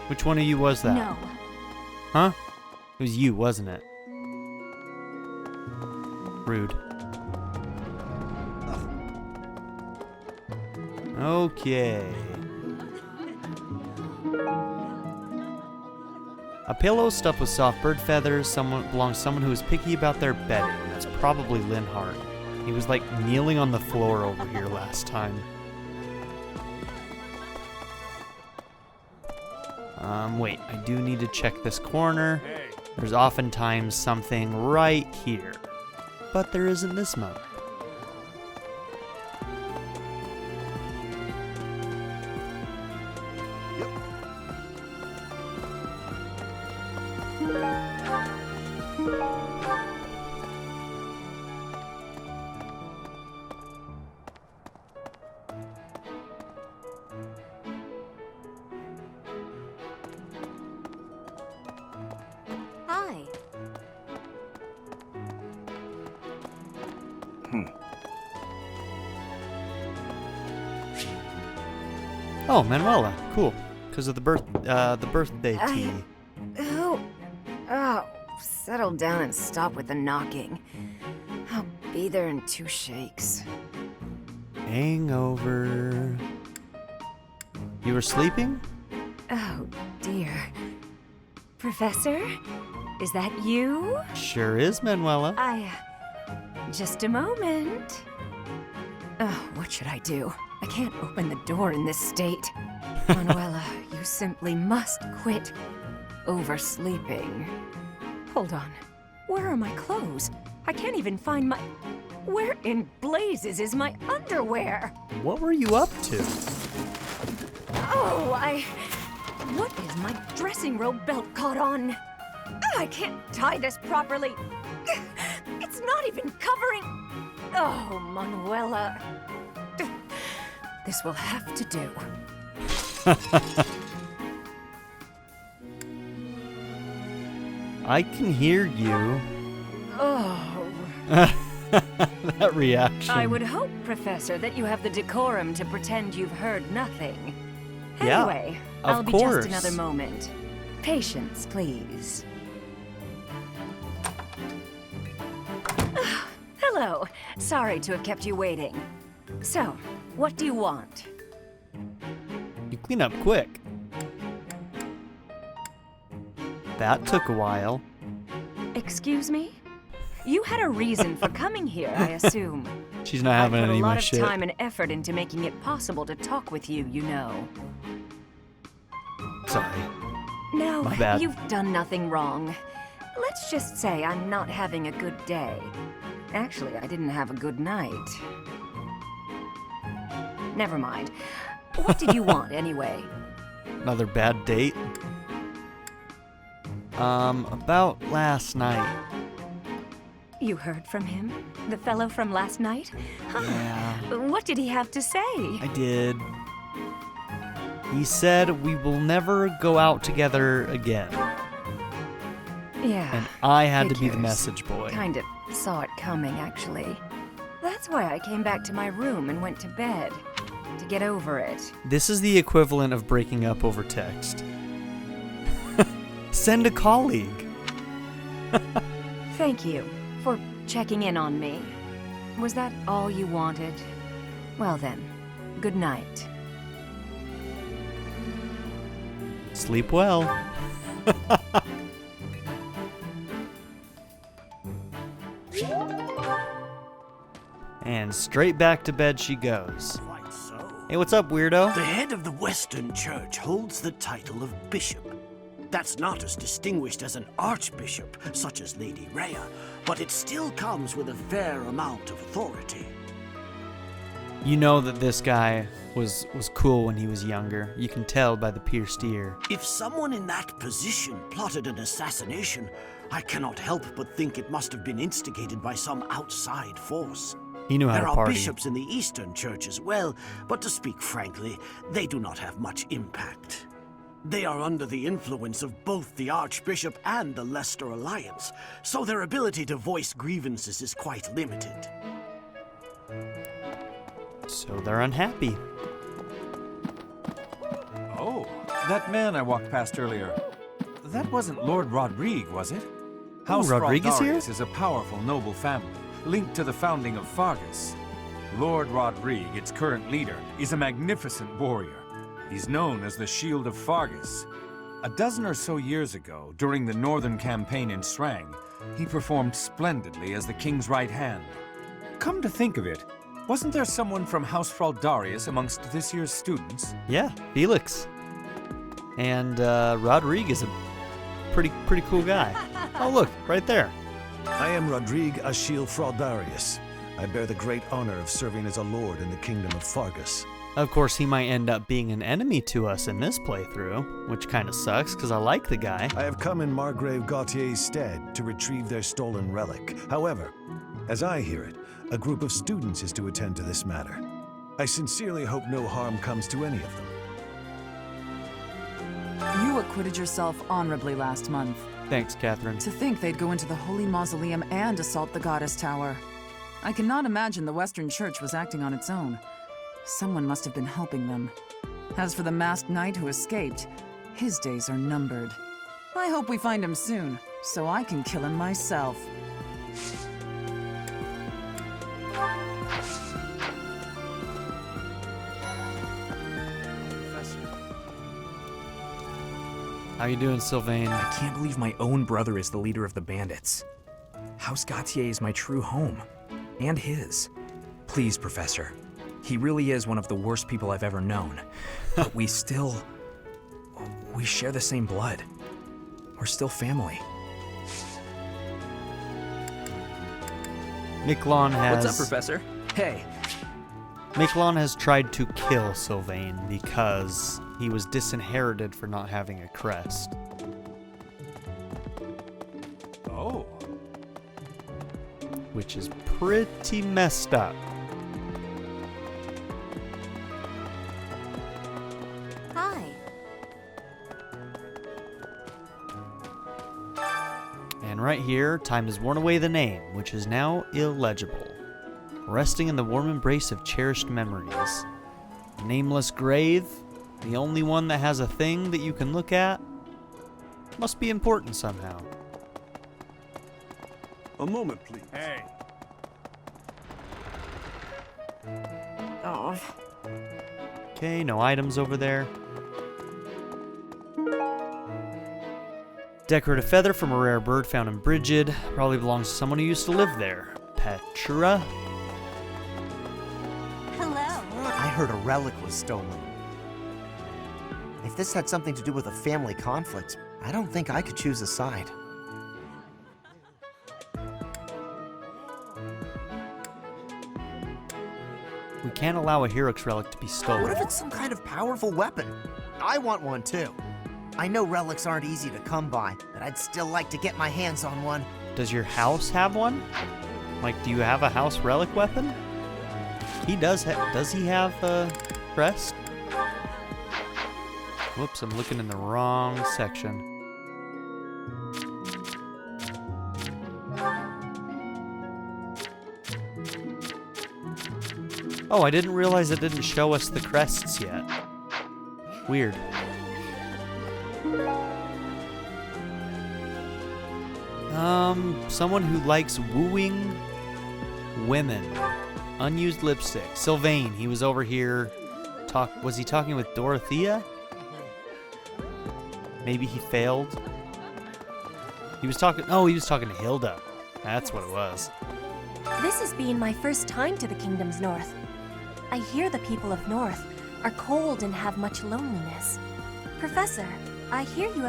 A: Which one of you was that?
H: No.
A: Huh? It was you, wasn't it? Rude. Okay. A pillow stuffed with soft bird feathers belongs to someone who is picky about their bedding. That's probably Linhart. He was like kneeling on the floor over here last time. Wait, I do need to check this corner. There's oftentimes something right here, but there isn't this month. Oh, Manuela. Cool. Because of the birthday tea.
K: Oh, settle down and stop with the knocking. I'll be there in 2 shakes.
A: Hangover. You were sleeping?
K: Oh, dear. Professor? Is that you?
A: Sure is, Manuela.
K: Just a moment. Oh, what should I do? I can't open the door in this state. Manuela, you simply must quit oversleeping. Hold on. Where are my clothes? I can't even find my... Where in blazes is my underwear?
A: What were you up to?
K: Oh, What is my dressing robe belt caught on? I can't tie this properly. It's not even covering... Oh, Manuela. This will have to do.
A: I can hear you.
K: Oh.
A: That reaction.
K: I would hope, Professor, that you have the decorum to pretend you've heard nothing.
A: Yeah,
K: Anyway,
A: of
K: I'll be
A: course.
K: just another moment. Patience, please. Hello. Sorry to have kept you waiting. So, what do you want?
A: You clean up quick. That took a while.
K: Excuse me? You had a reason for coming here, I assume.
A: She's not having
K: I put
A: any
K: a
A: of my
K: lot of
A: shit.
K: time and effort into making it possible to talk with you, you know.
A: Sorry.
K: No,
A: My bad.
K: you've done nothing wrong. Let's just say I'm not having a good day. Actually, I didn't have a good night. Never mind. What did you want, anyway?
A: Another bad date? About last night.
K: You heard from him? The fellow from last night?
A: Yeah.
K: What did he have to say?
A: I did. He said we will never go out together again.
K: Yeah.
A: And I had to be the
K: figures.
A: message boy.
K: Kind of saw it coming, actually. That's why I came back to my room and went to bed. To get over it.
A: This is the equivalent of breaking up over text. Send a colleague.
K: Thank you for checking in on me. Was that all you wanted? Well then, good night.
A: Sleep well. And straight back to bed she goes.
R: Quite so.
A: Hey, what's up, weirdo?
R: The head of the Western Church holds the title of bishop. That's not as distinguished as an archbishop, such as Lady Rhea, but it still comes with a fair amount of authority.
A: You know that this guy was cool when he was younger. You can tell by the pierced ear.
R: If someone in that position plotted an assassination, I cannot help but think it must have been instigated by some outside force.
A: He knew how
R: There
A: to
R: are
A: party.
R: bishops in the Eastern Church as well, but to speak frankly, they do not have much impact. They are under the influence of both the Archbishop and the Leicester Alliance, so their ability to voice grievances is quite limited.
A: So they're unhappy.
S: Oh, that man I walked past earlier. That wasn't Lord Rodrigue, was it? House
A: Rodrigue is here?
S: Fraldarius is a powerful noble family, linked to the founding of Fargus. Lord Rodrigue, its current leader, is a magnificent warrior. He's known as the Shield of Fargus. A dozen or so years ago, during the Northern Campaign in Srang, he performed splendidly as the king's right hand. Come to think of it, wasn't there someone from House Fraldarius amongst this year's students?
A: Yeah, Felix. And Rodrigue is a pretty cool guy. Oh, look, right there.
T: I am Rodrigue Achille Fraldarius. I bear the great honor of serving as a lord in the kingdom of Fargus.
A: Of course, he might end up being an enemy to us in this playthrough, which kind of sucks because I like the guy.
T: I have come in Margrave Gautier's stead to retrieve their stolen relic. However, as I hear it, a group of students is to attend to this matter. I sincerely hope no harm comes to any of them.
U: You acquitted yourself honorably last month.
A: Thanks, Catherine.
U: To think they'd go into the Holy Mausoleum and assault the Goddess Tower. I cannot imagine the Western Church was acting on its own. Someone must have been helping them. As for the masked knight who escaped, his days are numbered. I hope we find him soon, so I can kill him myself.
A: How you doing, Sylvain?
B: I can't believe my own brother is the leader of the bandits. House Gautier is my true home. And his. Please, Professor. He really is one of the worst people I've ever known. But we share the same blood. We're still family.
A: Miquelon has...
M: What's up, Professor? Hey.
A: Miquelon has tried to kill Sylvain because he was disinherited for not having a crest.
S: Oh.
A: Which is pretty messed up.
H: Hi.
A: And right here, time has worn away the name, which is now illegible. Resting in the warm embrace of cherished memories. Nameless grave, the only one that has a thing that you can look at, must be important somehow.
R: A moment, please.
S: Hey.
H: Oh.
A: Okay, no items over there. Decorative feather from a rare bird found in Brigid. Probably belongs to someone who used to live there. Petra.
H: Hello.
J: I heard a relic was stolen. If this had something to do with a family conflict, I don't think I could choose a side.
A: We can't allow a Herox relic to be stolen.
J: What if it's some kind of powerful weapon? I want one too. I know relics aren't easy to come by, but I'd still like to get my hands on one.
A: Does your house have one? Like, do you have a house relic weapon? He does. Does he have a crest? Whoops, I'm looking in the wrong section. Oh, I didn't realize it didn't show us the crests yet. Weird. Someone who likes wooing women. Unused lipstick. Sylvain, he was over here. Was he talking with Dorothea? Maybe he failed. He was talking to Hilda. That's what it was.
H: This has been my first time to the Kingdom's North. I hear the people of North are cold and have much loneliness. Professor, I hear you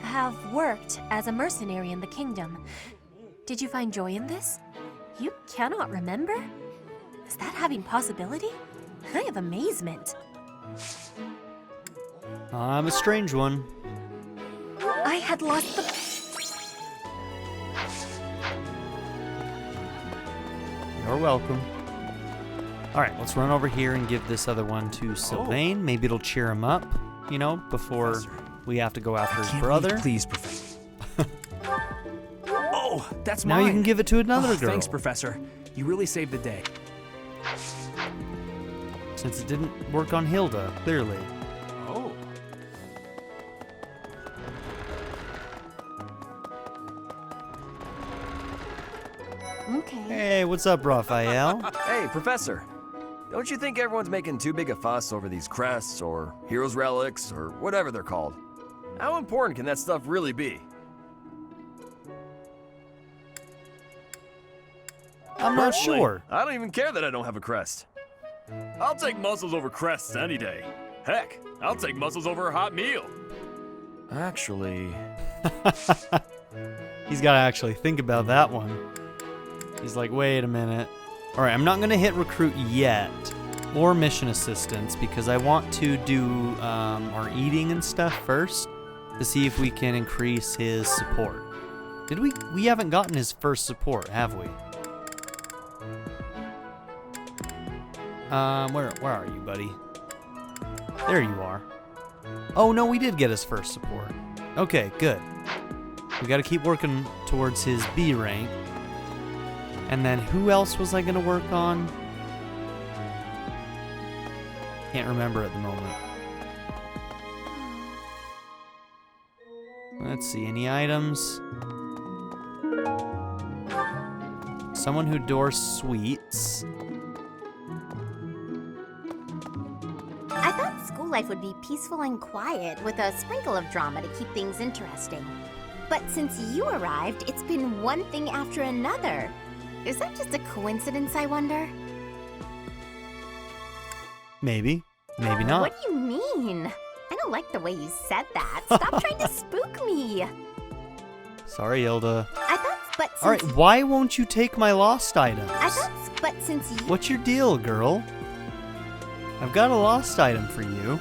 H: have worked as a mercenary in the Kingdom. Did you find joy in this? You cannot remember? Is that having possibility? I have amazement.
A: I'm a strange one.
H: I had lost the...
A: You're welcome. Alright, let's run over here and give this other one to Sylvain. Maybe it'll cheer him up, you know, before we have to go after his brother.
B: Please, Professor. Oh, that's
A: now
B: mine.
A: You can give it to another girl.
B: Thanks, Professor. You really saved the day.
A: Since it didn't work on Hilda, clearly.
S: Oh.
H: Okay.
A: Hey, what's up, Raphael?
V: Hey, Professor. Don't you think everyone's making too big a fuss over these crests or heroes relics or whatever they're called? How important can that stuff really be?
A: I'm not sure.
V: I don't even care that I don't have a crest. I'll take muscles over crests any day. Heck, I'll take muscles over a hot meal. Actually...
A: He's got to actually think about that one. He's like, wait a minute. All right, I'm not going to hit recruit yet or mission assistance because I want to do our eating and stuff first to see if we can increase his support. Did we? We haven't gotten his first support, have we? Where are you, buddy? There you are. Oh, no, we did get his first support. Okay, good. We got to keep working towards his B rank. And then who else was I gonna work on? Can't remember at the moment. Let's see, any items? Someone who doors sweets.
D: I thought school life would be peaceful and quiet with a sprinkle of drama to keep things interesting. But since you arrived, it's been one thing after another. Is that just a coincidence, I wonder?
A: Maybe. Maybe not.
D: What do you mean? I don't like the way you said that. Stop trying to spook me.
A: Sorry, Hilda.
D: I thought, but since...
A: Alright, why won't you take my lost items?
D: I thought, but since you...
A: What's your deal, girl? I've got a lost item for you.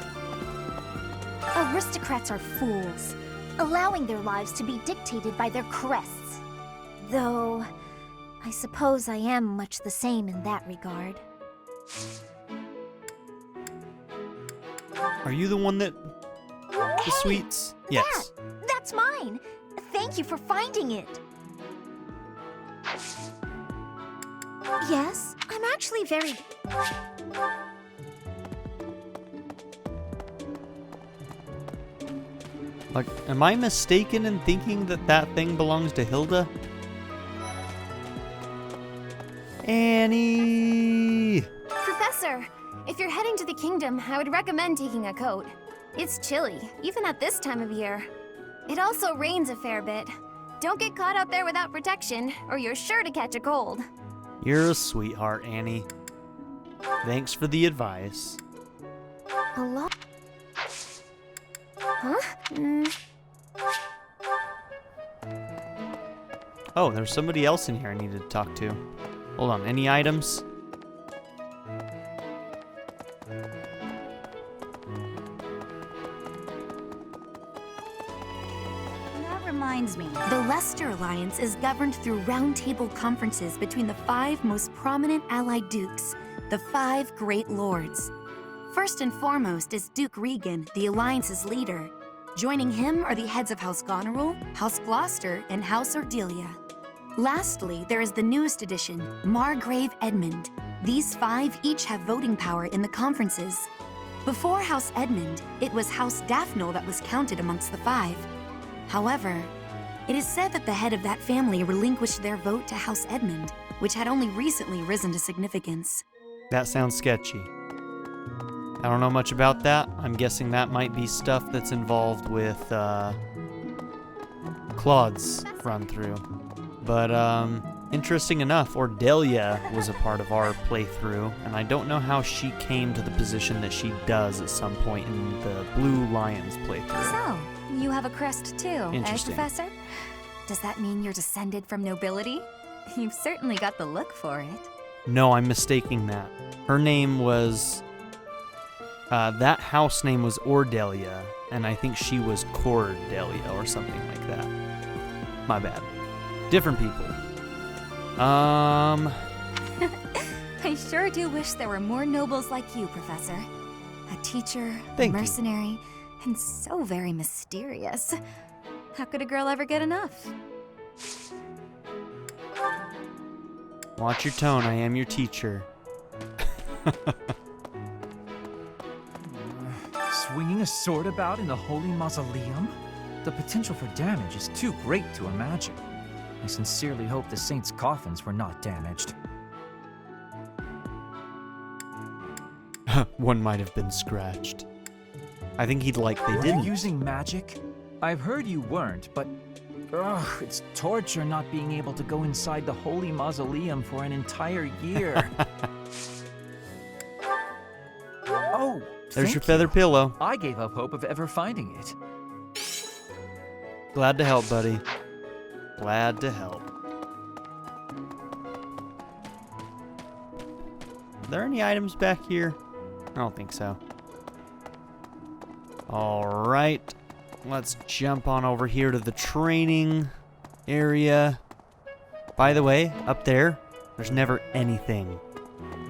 G: Aristocrats are fools, allowing their lives to be dictated by their crests. Though, I suppose I am much the same in that regard.
A: Are you the one that... The sweets? Yes.
G: That's mine! Thank you for finding it! Yes, I'm actually very...
A: Like, am I mistaken in thinking that that thing belongs to Hilda? Annie!
G: Professor, if you're heading to the kingdom, I would recommend taking a coat. It's chilly, even at this time of year. It also rains a fair bit. Don't get caught out there without protection, or you're sure to catch a cold.
A: You're a sweetheart, Annie. Thanks for the advice.
G: A lot? Huh?
A: Oh, there's somebody else in here I needed to talk to. Hold on, any items?
F: That reminds me, the Leicester Alliance is governed through roundtable conferences between the 5 most prominent allied dukes, the 5 great lords. First and foremost is Duke Regan, the Alliance's leader. Joining him are the heads of House Goneril, House Gloucester, and House Ordelia. Lastly, there is the newest addition, Margrave Edmund. These 5 each have voting power in the conferences. Before House Edmund, it was House Daphne that was counted amongst the 5. However, it is said that the head of that family relinquished their vote to House Edmund, which had only recently risen to significance.
A: That sounds sketchy. I don't know much about that. I'm guessing that might be stuff that's involved with Claude's run through. But interesting enough, Ordelia was a part of our playthrough, and I don't know how she came to the position that she does at some point in the Blue Lions playthrough.
K: So, you have a crest too, eh,
A: Interesting.
K: Professor? Does that mean you're descended from nobility? You've certainly got the look for it.
A: No, I'm mistaking that. Her name was... that house name was Ordelia, and I think she was Cordelia or something like that. My bad. Different people.
K: I sure do wish there were more nobles like you, Professor. A teacher,
A: Thank
K: a
A: you.
K: mercenary, and so very mysterious. How could a girl ever get enough?
A: Watch your tone, I am your teacher.
B: Swinging a sword about in the Holy Mausoleum? The potential for damage is too great to imagine. I sincerely hope the saints' coffins were not damaged.
A: One might have been scratched. I think he'd like they
B: Were
A: didn't.
B: you using magic? I've heard you weren't, but... Ugh, it's torture not being able to go inside the Holy Mausoleum for an entire year. Oh,
A: There's your
B: thank
A: feather
B: you.
A: pillow.
B: I gave up hope of ever finding it.
A: Glad to help, buddy. Glad to help. Are there any items back here? I don't think so. Alright. Let's jump on over here to the training area. By the way, up there, there's never anything.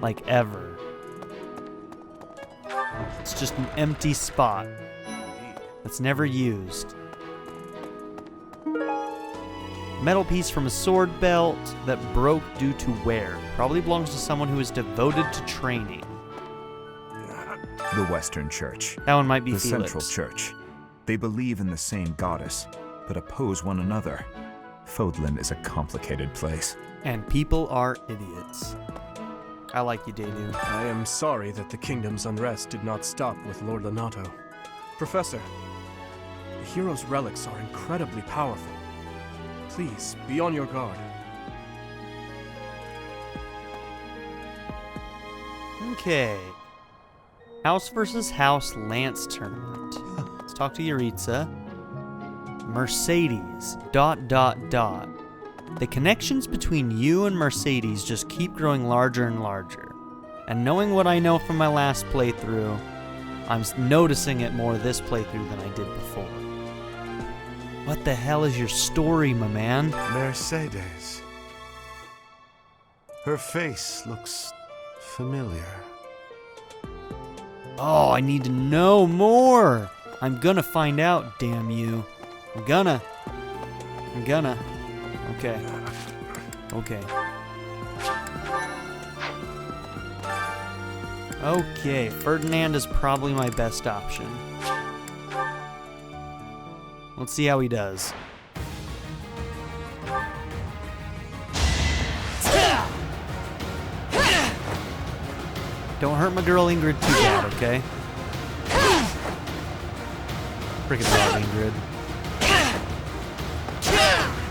A: Like, ever. It's just an empty spot that's never used. Metal piece from a sword belt that broke due to wear. Probably belongs to someone who is devoted to training.
C: The Western Church.
A: That one might be
C: the
A: Felix.
C: Central Church. They believe in the same goddess, but oppose one another. Fodlan is a complicated place.
A: And people are idiots. I like you, Dedu.
L: I am sorry that the kingdom's unrest did not stop with Lord Lonato. Professor, the hero's relics are incredibly powerful. Please, be on your guard.
A: Okay. House versus House Lance tournament. Let's talk to Yuritsa. Mercedes. ... The connections between you and Mercedes just keep growing larger and larger. And knowing what I know from my last playthrough, I'm noticing it more this playthrough than I did before. What the hell is your story, my man?
T: Mercedes. Her face looks familiar.
A: Oh, I need to know more. I'm gonna find out, damn you. I'm gonna. Okay. Okay, Ferdinand is probably my best option. Let's see how he does. Don't hurt my girl Ingrid too bad, okay? Freaking dog Ingrid.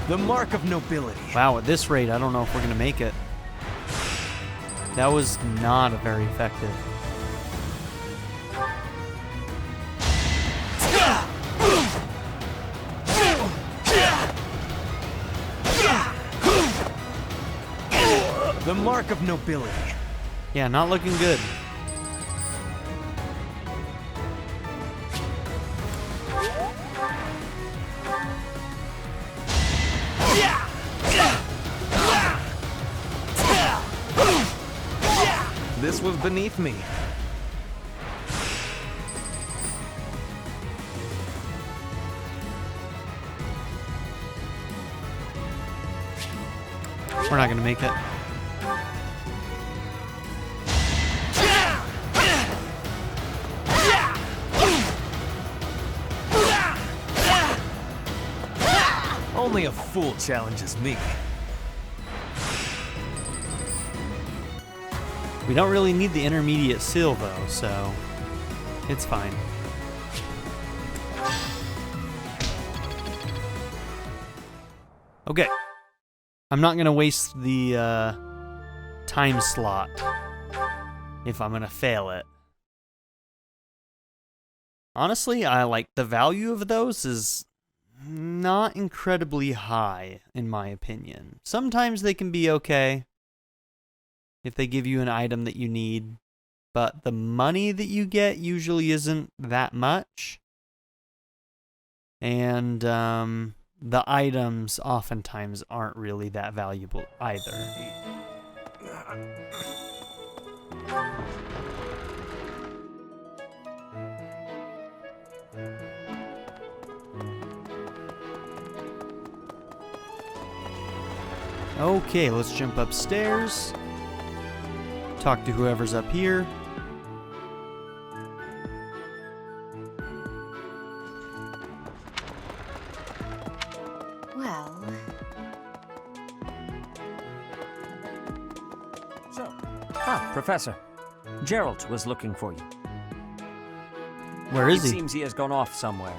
I: The mark of nobility.
A: Wow, at this rate, I don't know if we're gonna make it. That was not very effective.
I: The mark of nobility.
A: Yeah, not looking good.
I: This was beneath me.
A: We're not gonna make it.
I: Only a fool challenges me.
A: We don't really need the intermediate seal though, so it's fine. Okay. I'm not gonna waste the time slot if I'm gonna fail it. Honestly, I like the value of those is not incredibly high, in my opinion. Sometimes they can be okay if they give you an item that you need, but the money that you get usually isn't that much. And the items oftentimes aren't really that valuable either. Okay, let's jump upstairs. Talk to whoever's up here.
E: Well...
W: Professor. Geralt was looking for you.
A: Where is he?
W: It seems he has gone off somewhere.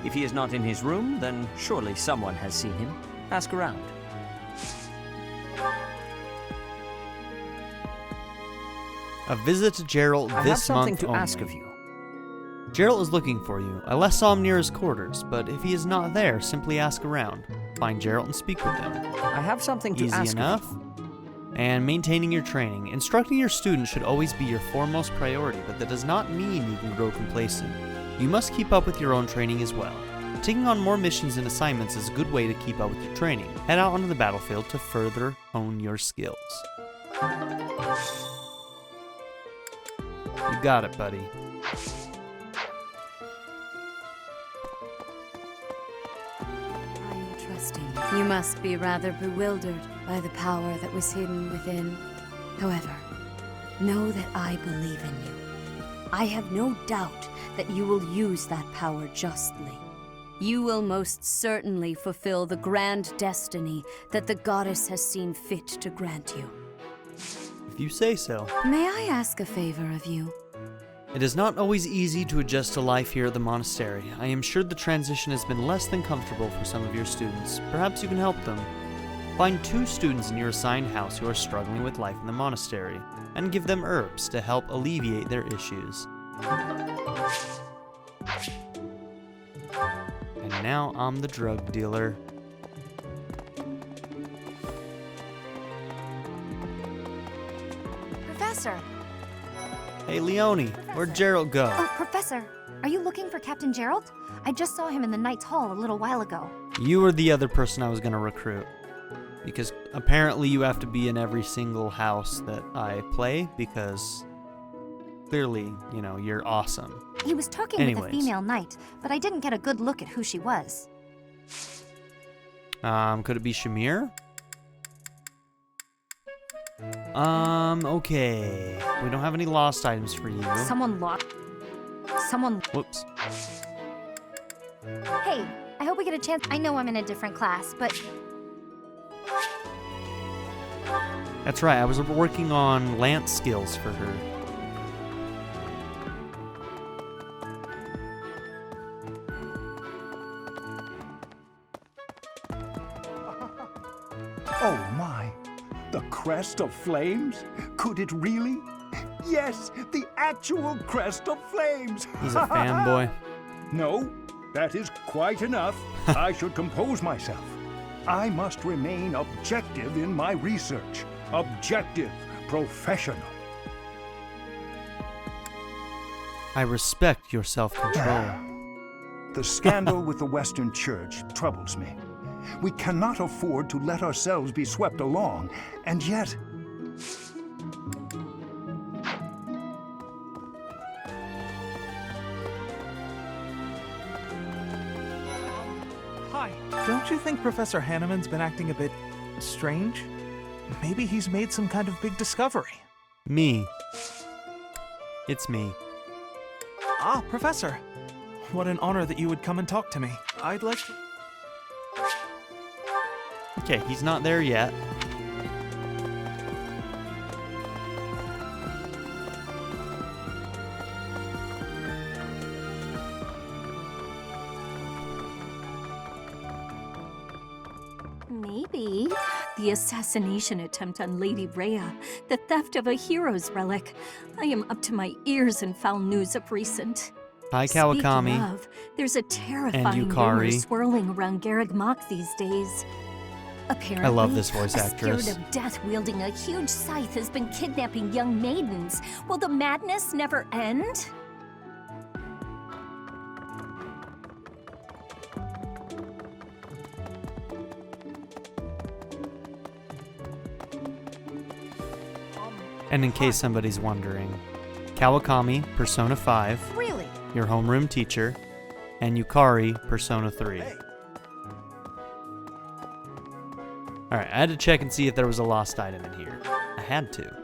W: If he is not in his room, then surely someone has seen him. Ask around.
A: A visit to Geralt
W: I have
A: this
W: something
A: month
W: to
A: only.
W: ask of you.
A: Geralt is looking for you. I last saw him near his quarters, but if he is not there, simply ask around. Find Geralt and speak with him.
W: I have something to
A: Easy
W: ask
A: enough.
W: of you.
A: And maintaining your training. Instructing your students should always be your foremost priority, but that does not mean you can grow complacent. You must keep up with your own training as well. Taking on more missions and assignments is a good way to keep up with your training. Head out onto the battlefield to further hone your skills. You got it, buddy.
E: I am
F: You must be rather bewildered by the power that was hidden within. However, know that I believe in you. I have no doubt that you will use that power justly. You will most certainly fulfill the grand destiny that the goddess has seen fit to grant you.
A: If you say so.
F: May I ask a favor of you?
A: It is not always easy to adjust to life here at the monastery. I am sure the transition has been less than comfortable for some of your students. Perhaps you can help them. Find 2 students in your assigned house who are struggling with life in the monastery, and give them herbs to help alleviate their issues. And now I'm the drug dealer.
E: Professor!
A: Hey, Leonie, where'd Gerald go?
N: Oh, Professor, are you looking for Captain Gerald? I just saw him in the Knight's Hall a little while ago.
A: You were the other person I was going to recruit. Because apparently you have to be in every single house that I play, because clearly, you know, you're awesome.
N: He was talking with a female knight, but I didn't get a good look at who she was.
A: Could it be Shamir? Okay. We don't have any lost items for you.
N: Someone.
A: Whoops.
N: Hey, I hope we get a chance. I know I'm in a different class, but...
A: That's right, I was working on lance skills for her.
O: Oh my! The crest of flames? Could it really? Yes, the actual crest of flames!
A: He's a fanboy.
O: No, that is quite enough. I should compose myself. I must remain objective in my research. Objective, professional.
A: I respect your self-control.
O: The scandal with the Western Church troubles me. We cannot afford to let ourselves be swept along, and yet...
P: Hi. Don't you think Professor Hanneman's been acting a bit strange? Maybe he's made some kind of big discovery.
A: Me. It's me.
P: Ah, Professor. What an honor that you would come and talk to me. I'd like to...
A: Okay, he's not there yet.
K: Maybe the assassination attempt on Lady Rhea, the theft of a hero's relic. I am up to my ears in foul news of recent.
A: Hi, Kawakami.
K: Speaking of, there's a terrifying rumor swirling around Garreg Mach these days. Apparently,
A: I love this voice actress.
K: A spirit of death wielding a huge scythe has been kidnapping young maidens. Will the madness never end?
A: And in case somebody's wondering, Kawakami, Persona 5.
N: Really?
A: Your homeroom teacher. And Yukari, Persona 3.
P: Hey.
A: Alright, I had to check and see if there was a lost item in here. I had to.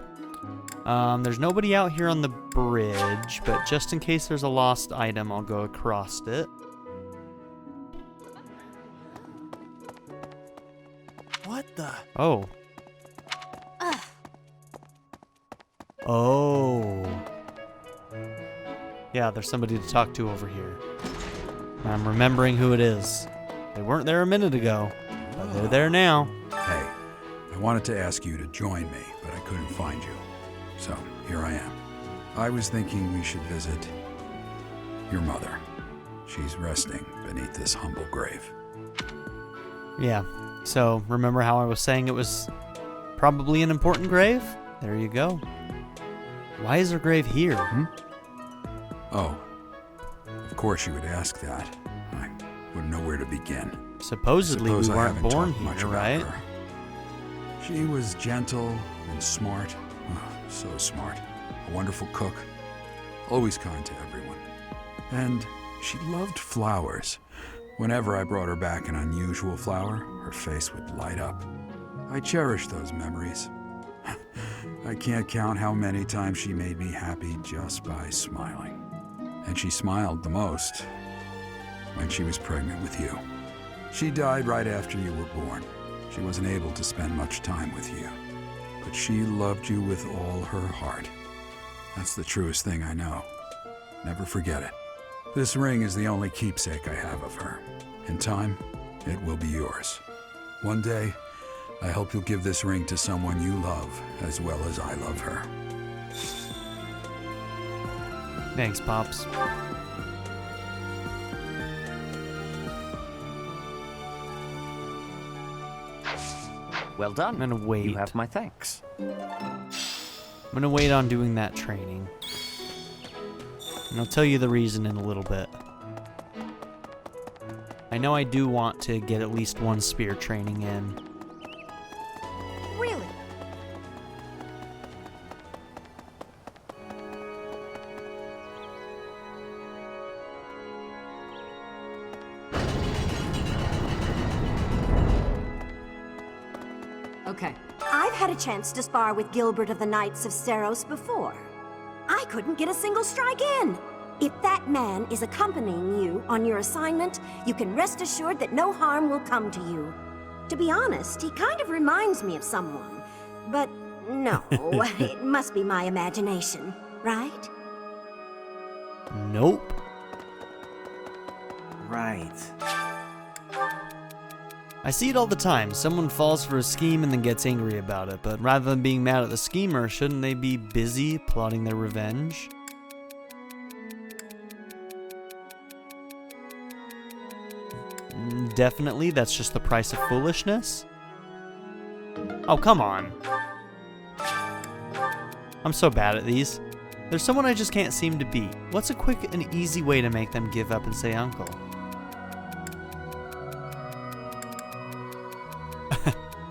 A: There's nobody out here on the bridge, but just in case there's a lost item, I'll go across it.
P: What the?
A: Oh. Oh. Yeah, there's somebody to talk to over here. I'm remembering who it is. They weren't there a minute ago, but they're there now.
X: Hey, I wanted to ask you to join me, but I couldn't find you. So, here I am. I was thinking we should visit your mother. She's resting beneath this humble grave.
A: Yeah, so remember how I was saying it was probably an important grave? There you go. Why is her grave here?
X: Oh, of course you would ask that. I wouldn't know where to begin.
A: Supposedly we weren't born here, right?
X: Her. She was gentle and smart. Oh, so smart. A wonderful cook. Always kind to everyone. And she loved flowers. Whenever I brought her back an unusual flower, her face would light up. I cherish those memories. I can't count how many times she made me happy just by smiling. And she smiled the most when she was pregnant with you. She died right after you were born. She wasn't able to spend much time with you, but she loved you with all her heart. That's the truest thing I know. Never forget it. This ring is the only keepsake I have of her. In time, it will be yours. One day, I hope you'll give this ring to someone you love as well as I love her.
A: Thanks, Pops.
W: Well done.
A: I'm gonna wait.
W: You have my thanks.
A: I'm gonna wait on doing that training. And I'll tell you the reason in a little bit. I know I do want to get at least one spear training in.
N: Really?
M: Okay.
Q: I've had a chance to spar with Gilbert of the Knights of Seros before. I couldn't get a single strike in. If that man is accompanying you on your assignment, you can rest assured that no harm will come to you. To be honest, he kind of reminds me of someone. But no, it must be my imagination, right?
A: Nope.
J: Right.
A: I see it all the time. Someone falls for a scheme and then gets angry about it, but rather than being mad at the schemer, shouldn't they be busy plotting their revenge? Definitely, that's just the price of foolishness. Oh, come on. I'm so bad at these. There's someone I just can't seem to beat. What's a quick and easy way to make them give up and say uncle?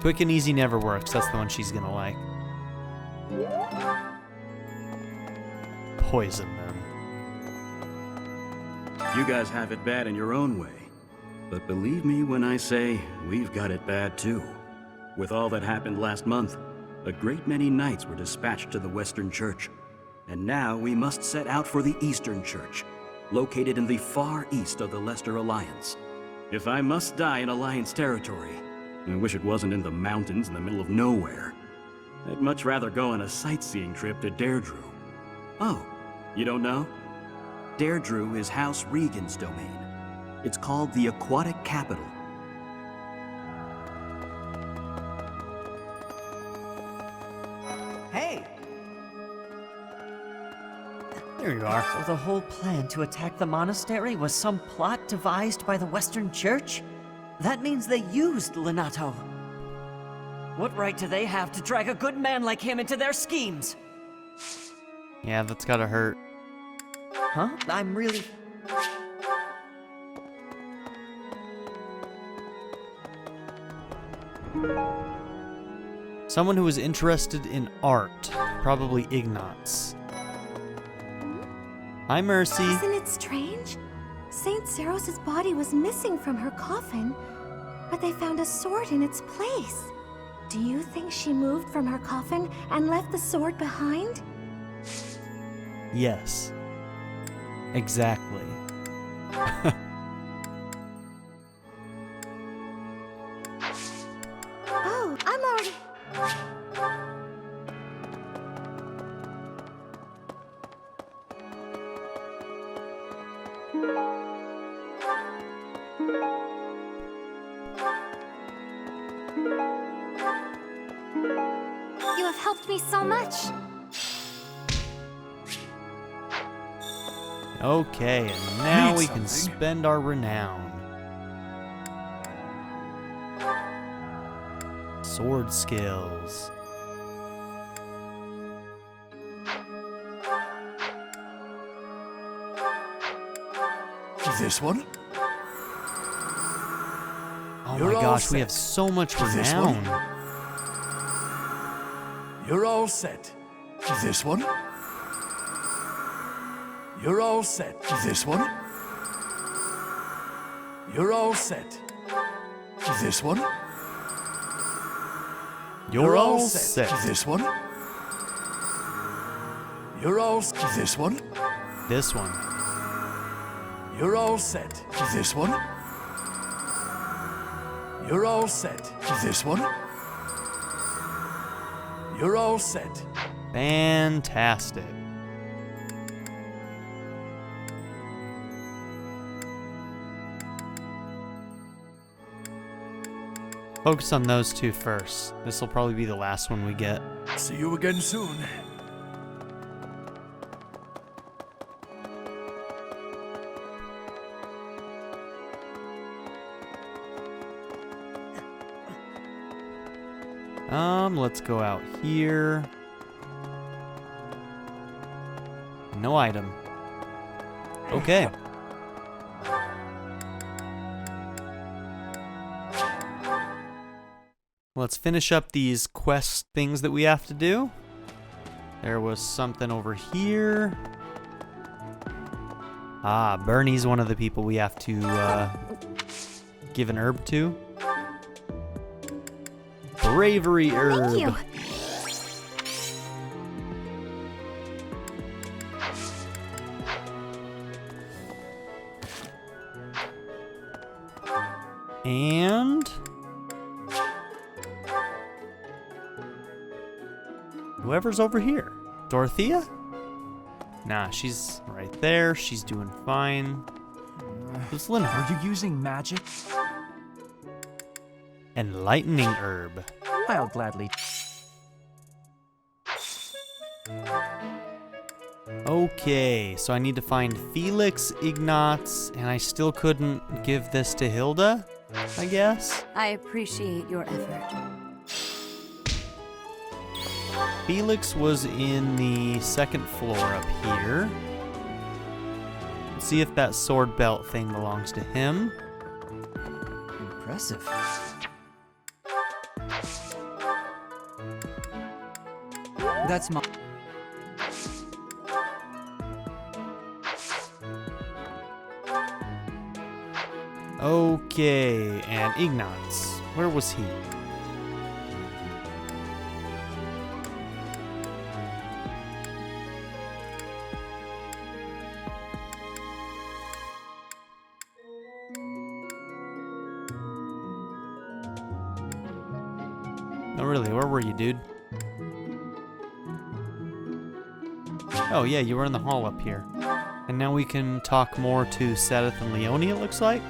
A: Quick and easy never works. That's the one she's gonna like. Poison them.
R: You guys have it bad in your own way. But believe me when I say we've got it bad too. With all that happened last month, a great many knights were dispatched to the Western Church. And now we must set out for the Eastern Church, located in the far east of the Leicester Alliance. If I must die in Alliance territory, I wish it wasn't in the mountains in the middle of nowhere. I'd much rather go on a sightseeing trip to Deirdre. Oh, you don't know? Deirdre is House Regan's domain. It's called the Aquatic Capital.
J: Hey!
A: There you are.
W: So the whole plan to attack the monastery was some plot devised by the Western Church? That means they used Lenato. What right do they have to drag a good man like him into their schemes?
A: Yeah, that's gotta hurt.
W: Huh? I'm really...
A: Someone who is interested in art. Probably Ignatz. Hi, Mercy.
G: Isn't it strange? Saint Seros' body was missing from her coffin, but they found a sword in its place. Do you think she moved from her coffin and left the sword behind?
A: Yes. Exactly.
G: Oh, I'm already...
N: You have helped me so much.
A: Okay, and now
X: Need
A: we can
X: something?
A: spend our renown. Sword skills.
R: This one?
A: Oh
R: You're
A: my
R: all
A: gosh, we
R: set.
A: have so much
R: This one?
A: renown.
R: You're all set. This one? You're all set. This one? You're all set. This one?
A: You're all set.
H: This one? You're all set. This one?
A: This one.
H: You're all set. This one? You're all set. This one? You're all set.
A: Fantastic. Focus on those two first. This will probably be the last one we get.
H: See you again soon.
A: Let's go out here. No item. Okay. Let's finish up these quest things that we have to do. There was something over here. Ah, Bernie's one of the people we have to give an herb to. Bravery herb.
N: Thank you.
A: And whoever's over here. Dorothea? Nah, she's right there. She's doing fine. Who's Lena?
B: Are you using magic?
A: Enlightening herb.
B: I'll gladly.
A: Okay, so I need to find Felix, Ignatz, and I still couldn't give this to Hilda, I guess?
K: I appreciate your effort.
A: Felix was in the second floor up here. Let's see if that sword belt thing belongs to him.
B: Impressive. That's my...
A: Okay, and Ignatz. Where was he? No, really, where were you, dude? Oh, yeah, you were in the hall up here. And now we can talk more to Sadith and Leonie, it looks like.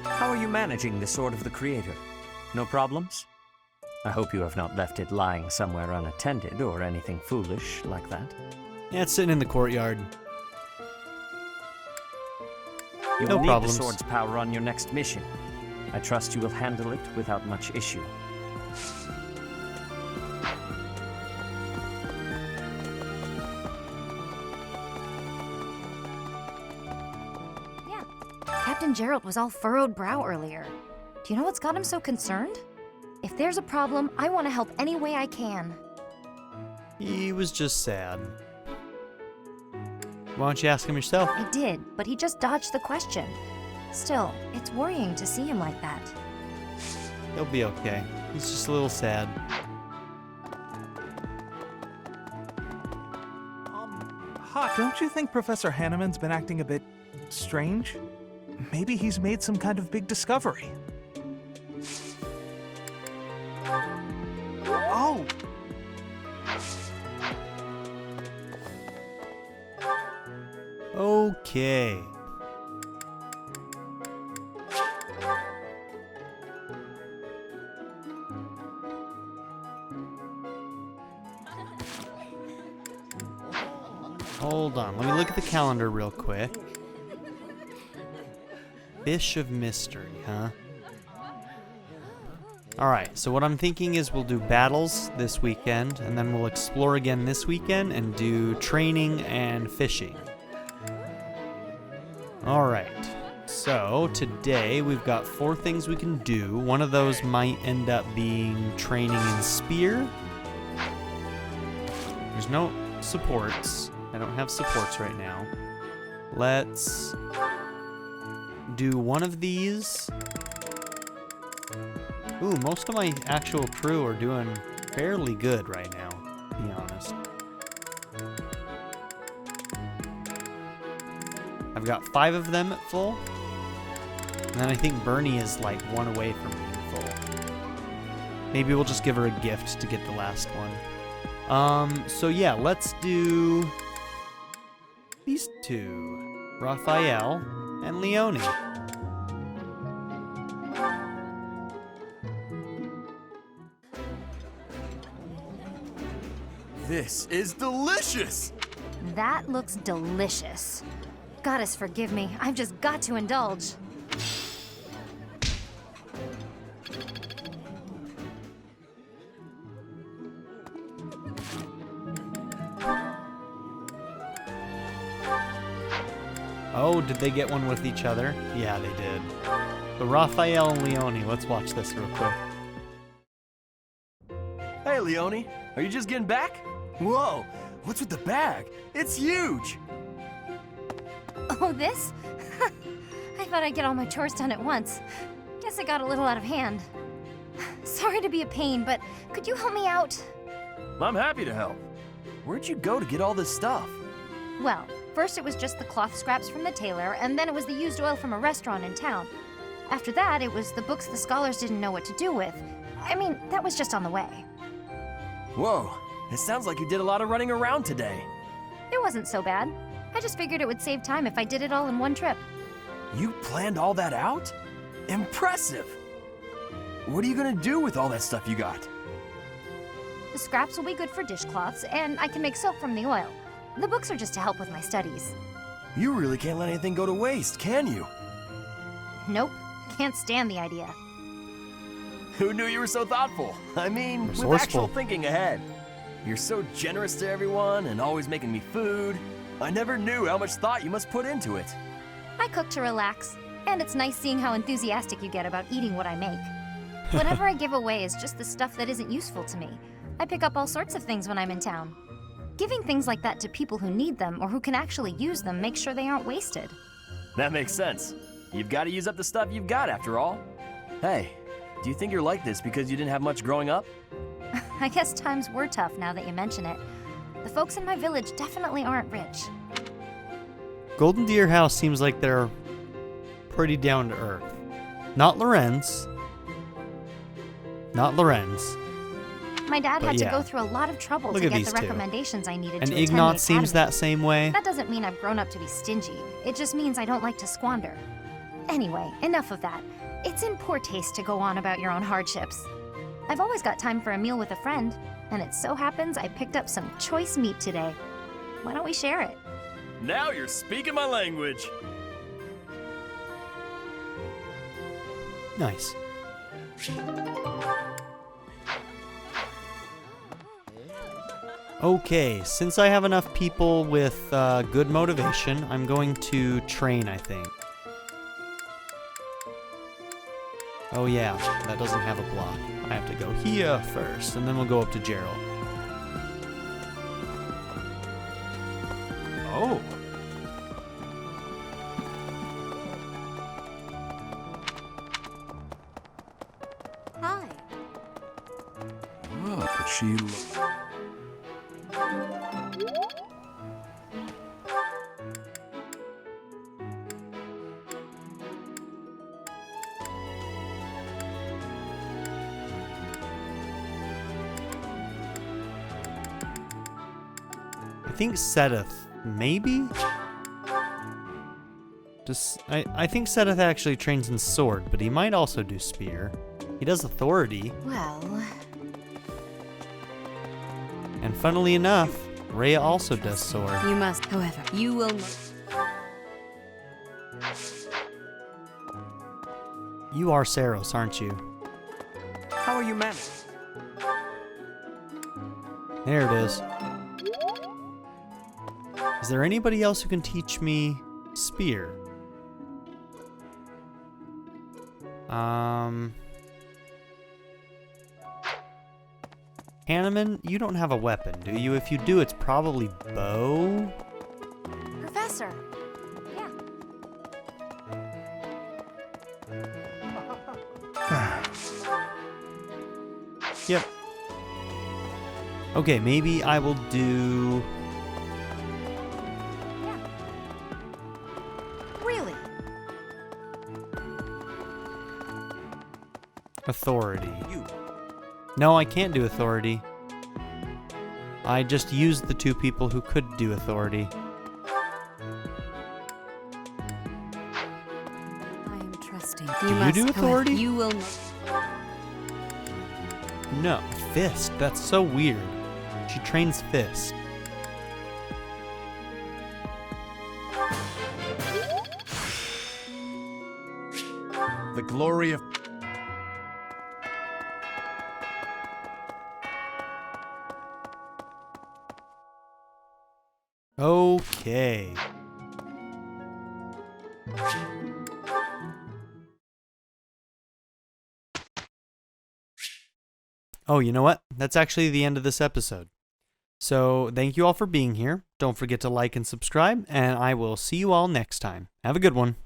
W: How are you managing the Sword of the Creator? No problems? I hope you have not left it lying somewhere unattended or anything foolish like that.
A: Yeah, it's sitting in the courtyard.
W: You
A: No
W: will need
A: problems.
W: the sword's power on your next mission. I trust you will handle it without much issue.
N: Captain Gerald was all furrowed brow earlier. Do you know what's got him so concerned? If there's a problem, I want to help any way I can.
A: He was just sad. Why don't you ask him yourself?
N: I did, but he just dodged the question. Still, it's worrying to see him like that.
A: He'll be okay. He's just a little sad.
P: Hot, don't you think Professor Hanneman's been acting a bit strange? Maybe he's made some kind of big discovery. Oh!
A: Okay. Hold on, let me look at the calendar real quick. Fish of Mystery, huh? Alright, so what I'm thinking is we'll do battles this weekend, and then we'll explore again this weekend and do training and fishing. Alright, so today we've got 4 things we can do. One of those might end up being training in spear. There's no supports. I don't have supports right now. Let's do one of these. Ooh, most of my actual crew are doing fairly good right now, to be honest. I've got 5 of them at full. And then I think Bernie is like 1 away from being full. Maybe we'll just give her a gift to get the last one. So yeah, let's do these 2. Raphael and Leone.
I: This is delicious!
N: That looks delicious. Goddess, forgive me. I've just got to indulge.
A: Oh, did they get one with each other? Yeah, they did. So Raphael and Leone, let's watch this real quick.
I: Hey, Leone, are you just getting back? Whoa, what's with the bag? It's huge!
N: Oh, this? I thought I'd get all my chores done at once. Guess I got a little out of hand. Sorry to be a pain, but could you help me out?
I: I'm happy to help. Where'd you go to get all this stuff?
N: Well, first it was just the cloth scraps from the tailor, and then it was the used oil from a restaurant in town. After that, it was the books the scholars didn't know what to do with. I mean, that was just on the way.
I: Whoa, it sounds like you did a lot of running around today.
N: It wasn't so bad. I just figured it would save time if I did it all in one trip.
I: You planned all that out? Impressive! What are you gonna do with all that stuff you got?
N: The scraps will be good for dishcloths, and I can make soap from the oil. The books are just to help with my studies.
I: You really can't let anything go to waste, can you?
N: Nope, can't stand the idea.
I: Who knew you were so thoughtful? I mean, with actual thinking ahead. You're so generous to everyone and always making me food. I never knew how much thought you must put into it.
N: I cook to relax, and it's nice seeing how enthusiastic you get about eating what I make. Whatever I give away is just the stuff that isn't useful to me. I pick up all sorts of things when I'm in town. Giving things like that to people who need them or who can actually use them makes sure they aren't wasted.
I: That makes sense. You've got to use up the stuff you've got after all. Hey, do you think you're like this because you didn't have much growing up?
N: I guess times were tough now that you mention it. The folks in my village definitely aren't rich.
A: Golden Deer House seems like they're pretty down to earth. Not Lorenz. Not Lorenz.
N: My dad
A: But
N: had
A: yeah.
N: to go through a lot of trouble
A: Look
N: to
A: at
N: get
A: these
N: the
A: two.
N: recommendations I needed
A: And
N: to attend the
A: Ignat seems
N: academy.
A: that same way.
N: That doesn't mean I've grown up to be stingy. It just means I don't like to squander. Anyway, enough of that. It's in poor taste to go on about your own hardships. I've always got time for a meal with a friend, and it so happens I picked up some choice meat today. Why don't we share it?
I: Now you're speaking my language.
A: Nice. Okay, since I have enough people with good motivation, I'm going to train, I think. Oh yeah, that doesn't have a block. I have to go here first, and then we'll go up to Gerald.
L: Oh.
G: Hi.
X: Oh, but she
A: I think Sethith, maybe? I think Sethith actually trains in sword, but he might also do spear. He does authority.
N: Well...
A: And funnily enough, Rhea also does sword.
E: You must, however, you will...
A: You are Saros, aren't you?
P: How are you managing?
A: There it is. Is there anybody else who can teach me spear? Hanneman, you don't have a weapon, do you? If you do, it's probably bow?
N: Professor! Yeah.
A: Yep. Okay, maybe I will do...
E: Really?
A: Authority. No, I can't do authority. I just used the 2 people who could do authority.
E: I am trusting.
A: Do you do authority?
E: You will.
A: No, Fist. That's so weird. She trains Fist.
H: The glory of...
A: Okay. Oh, you know what? That's actually the end of this episode. So, thank you all for being here. Don't forget to like and subscribe, and I will see you all next time. Have a good one.